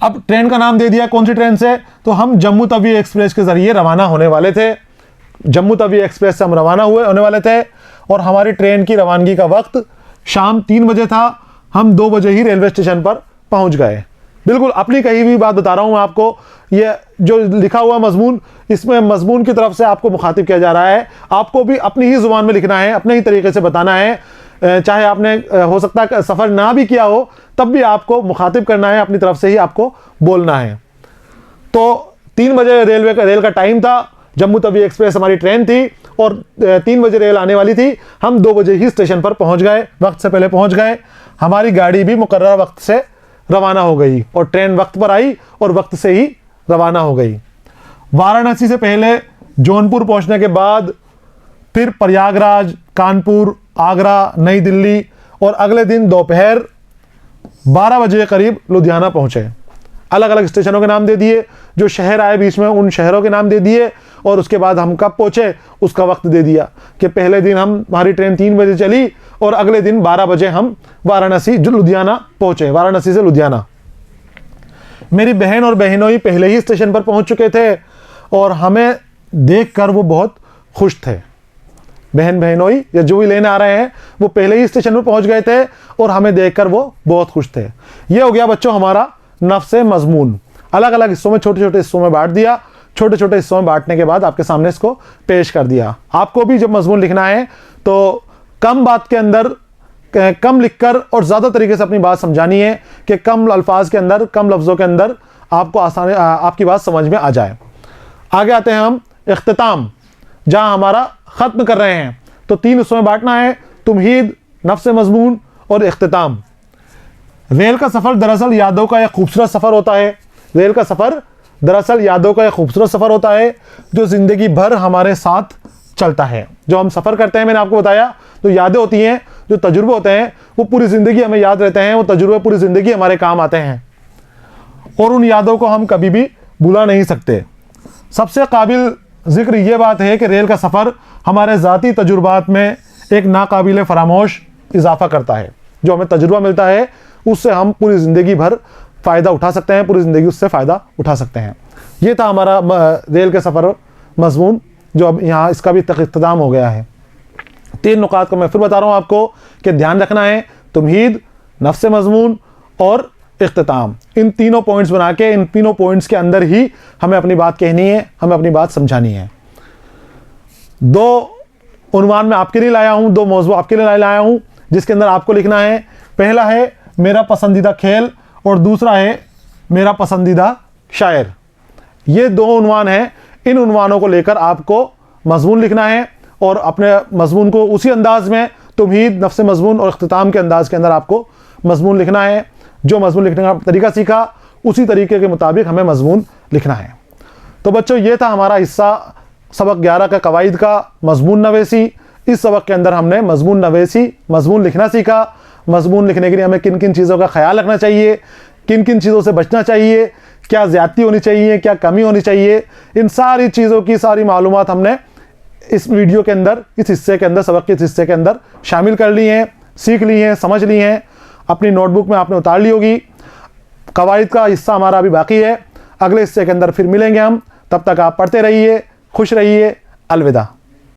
अब ट्रेन का नाम दे दिया, कौन सी ट्रेन से, तो हम जम्मू तवी एक्सप्रेस के ज़रिए रवाना होने वाले थे। जम्मू तवी एक्सप्रेस से हम रवाना होने वाले थे और हमारी ट्रेन की रवानगी का वक्त शाम 3 बजे था। हम 2 बजे ही रेलवे स्टेशन पर पहुंच गए। बिल्कुल अपनी कही हुई बात बता रहा हूं आपको। ये जो लिखा हुआ मजमून, इसमें मजमून की तरफ से आपको मुखातिब किया जा रहा है। आपको भी अपनी ही ज़ुबान में लिखना है, अपने ही तरीके से बताना है। चाहे आपने हो सकता है सफ़र ना भी किया हो, तब भी आपको मुखातिब करना है, अपनी तरफ से ही आपको बोलना है। तो 3 बजे रेल का टाइम था। जम्मू तवी एक्सप्रेस हमारी ट्रेन थी और 3 बजे रेल आने वाली थी। हम 2 बजे ही स्टेशन पर पहुंच गए, वक्त से पहले पहुंच गए। हमारी गाड़ी भी मुकर्रर वक्त से रवाना हो गई और ट्रेन वक्त पर आई और वक्त से ही रवाना हो गई। वाराणसी से पहले जौनपुर पहुंचने के बाद फिर प्रयागराज, कानपुर, आगरा, नई दिल्ली और अगले दिन दोपहर 12 बजे के करीब लुधियाना पहुंचे। अलग अलग स्टेशनों के नाम दे दिए, जो शहर आए बीच में उन शहरों के नाम दे दिए और उसके बाद हम कब पहुंचे उसका वक्त दे दिया कि पहले दिन हमारी ट्रेन 3 बजे चली और अगले दिन 12 बजे हम वाराणसी लुधियाना पहुंचे। वाराणसी से लुधियाना। मेरी बहन और बहनोई पहले ही स्टेशन पर पहुंच चुके थे और हमें देखकर वो बहुत खुश थे। बहन बहनोई या जो भी लेने आ रहे हैं वो पहले ही स्टेशन पर पहुंच गए थे और हमें देखकर वो बहुत खुश थे। ये हो गया बच्चों हमारा नफ्से मजमून। अलग अलग हिस्सों में, छोटे छोटे हिस्सों में बांट दिया। छोटे छोटे हिस्सों में बांटने के बाद आपके सामने इसको पेश कर दिया। आपको भी जब मजमून लिखना है तो कम बात के अंदर कम लिखकर और ज़्यादा तरीके से अपनी बात समझानी है कि कम अल्फाज के अंदर, कम लफ्ज़ों के अंदर आपको आसानी आपकी बात समझ में आ जाए। आगे आते हैं हम इख्तिताम, जहां हमारा ख़त्म कर रहे हैं। तो 3 हिस्सों में बांटना है, तुमहीद, नफ्स मजमून और इख्तिताम। रेल का सफ़र दरअसल यादों का एक खूबसूरत सफ़र होता है। रेल का सफ़र दरअसल यादों का एक खूबसूरत सफ़र होता है जो ज़िंदगी भर हमारे साथ चलता है। जो हम सफ़र करते हैं, मैंने आपको बताया, जो यादें होती हैं, जो तजुर्बे होते हैं, वो पूरी ज़िंदगी हमें याद रहते हैं। वो तजुर्बे पूरी ज़िंदगी हमारे काम आते हैं और उन यादों को हम कभी भी भुला नहीं सकते। सबसे काबिल ज़िक्र ये बात है कि रेल का सफ़र हमारे ज़ाती तजुर्बात में एक नाकाबिल फरामोश इजाफ़ा करता है। जो हमें तजुर्बा मिलता है उससे हम पूरी ज़िंदगी भर फ़ायदा उठा सकते हैं, पूरी ज़िंदगी उससे फ़ायदा उठा सकते हैं। ये था हमारा रेल के सफ़र मजमून, जो अब यहाँ इसका भी इख्तिताम हो गया है। 3 नुकात को मैं फिर बता रहा हूँ आपको कि ध्यान रखना है, तुमहीद, नफ्स मजमून और इख्तिताम। इन तीनों पॉइंट्स बना के, इन तीनों पॉइंट्स के अंदर ही हमें अपनी बात कहनी है, हमें अपनी बात समझानी है। 2 उन्वान में आपके लिए लाया हूँ, 2 मौजू आपके लिए लाया हूँ, जिसके अंदर आपको लिखना है। पहला है मेरा पसंदीदा खेल और दूसरा है मेरा पसंदीदा शायर। ये 2 उन्वान हैं। इन उन्वानों को लेकर आपको मजमून लिखना है और अपने मजमून को उसी अंदाज में, तुमहीद, नफ्स मजमून और इख्तिताम के अंदाज के अंदर आपको मजमून लिखना है। जो मजमून लिखने का तरीका सीखा उसी तरीके के मुताबिक हमें मजमून लिखना है। तो बच्चों ये था हमारा हिस्सा सबक 11 का कवायद का मजमून नवेसी। इस सबक के अंदर हमने मजमून नवेसी, मजमून लिखना सीखा। मजमून लिखने के लिए हमें किन किन चीज़ों का ख्याल रखना चाहिए, किन किन चीज़ों से बचना चाहिए, क्या ज़्यादती होनी चाहिए, क्या कमी होनी चाहिए, इन सारी चीज़ों की सारी मालूमात हमने इस वीडियो के अंदर, इस हिस्से के अंदर, सबक के इस हिस्से के अंदर शामिल कर ली हैं, सीख ली हैं, समझ ली हैं। अपनी नोटबुक में आपने उतार ली होगी। कवायद का हिस्सा हमारा अभी बाकी है। अगले हिस्से के अंदर फिर मिलेंगे हम। तब तक आप पढ़ते रहिए, खुश रहिए। अलविदा।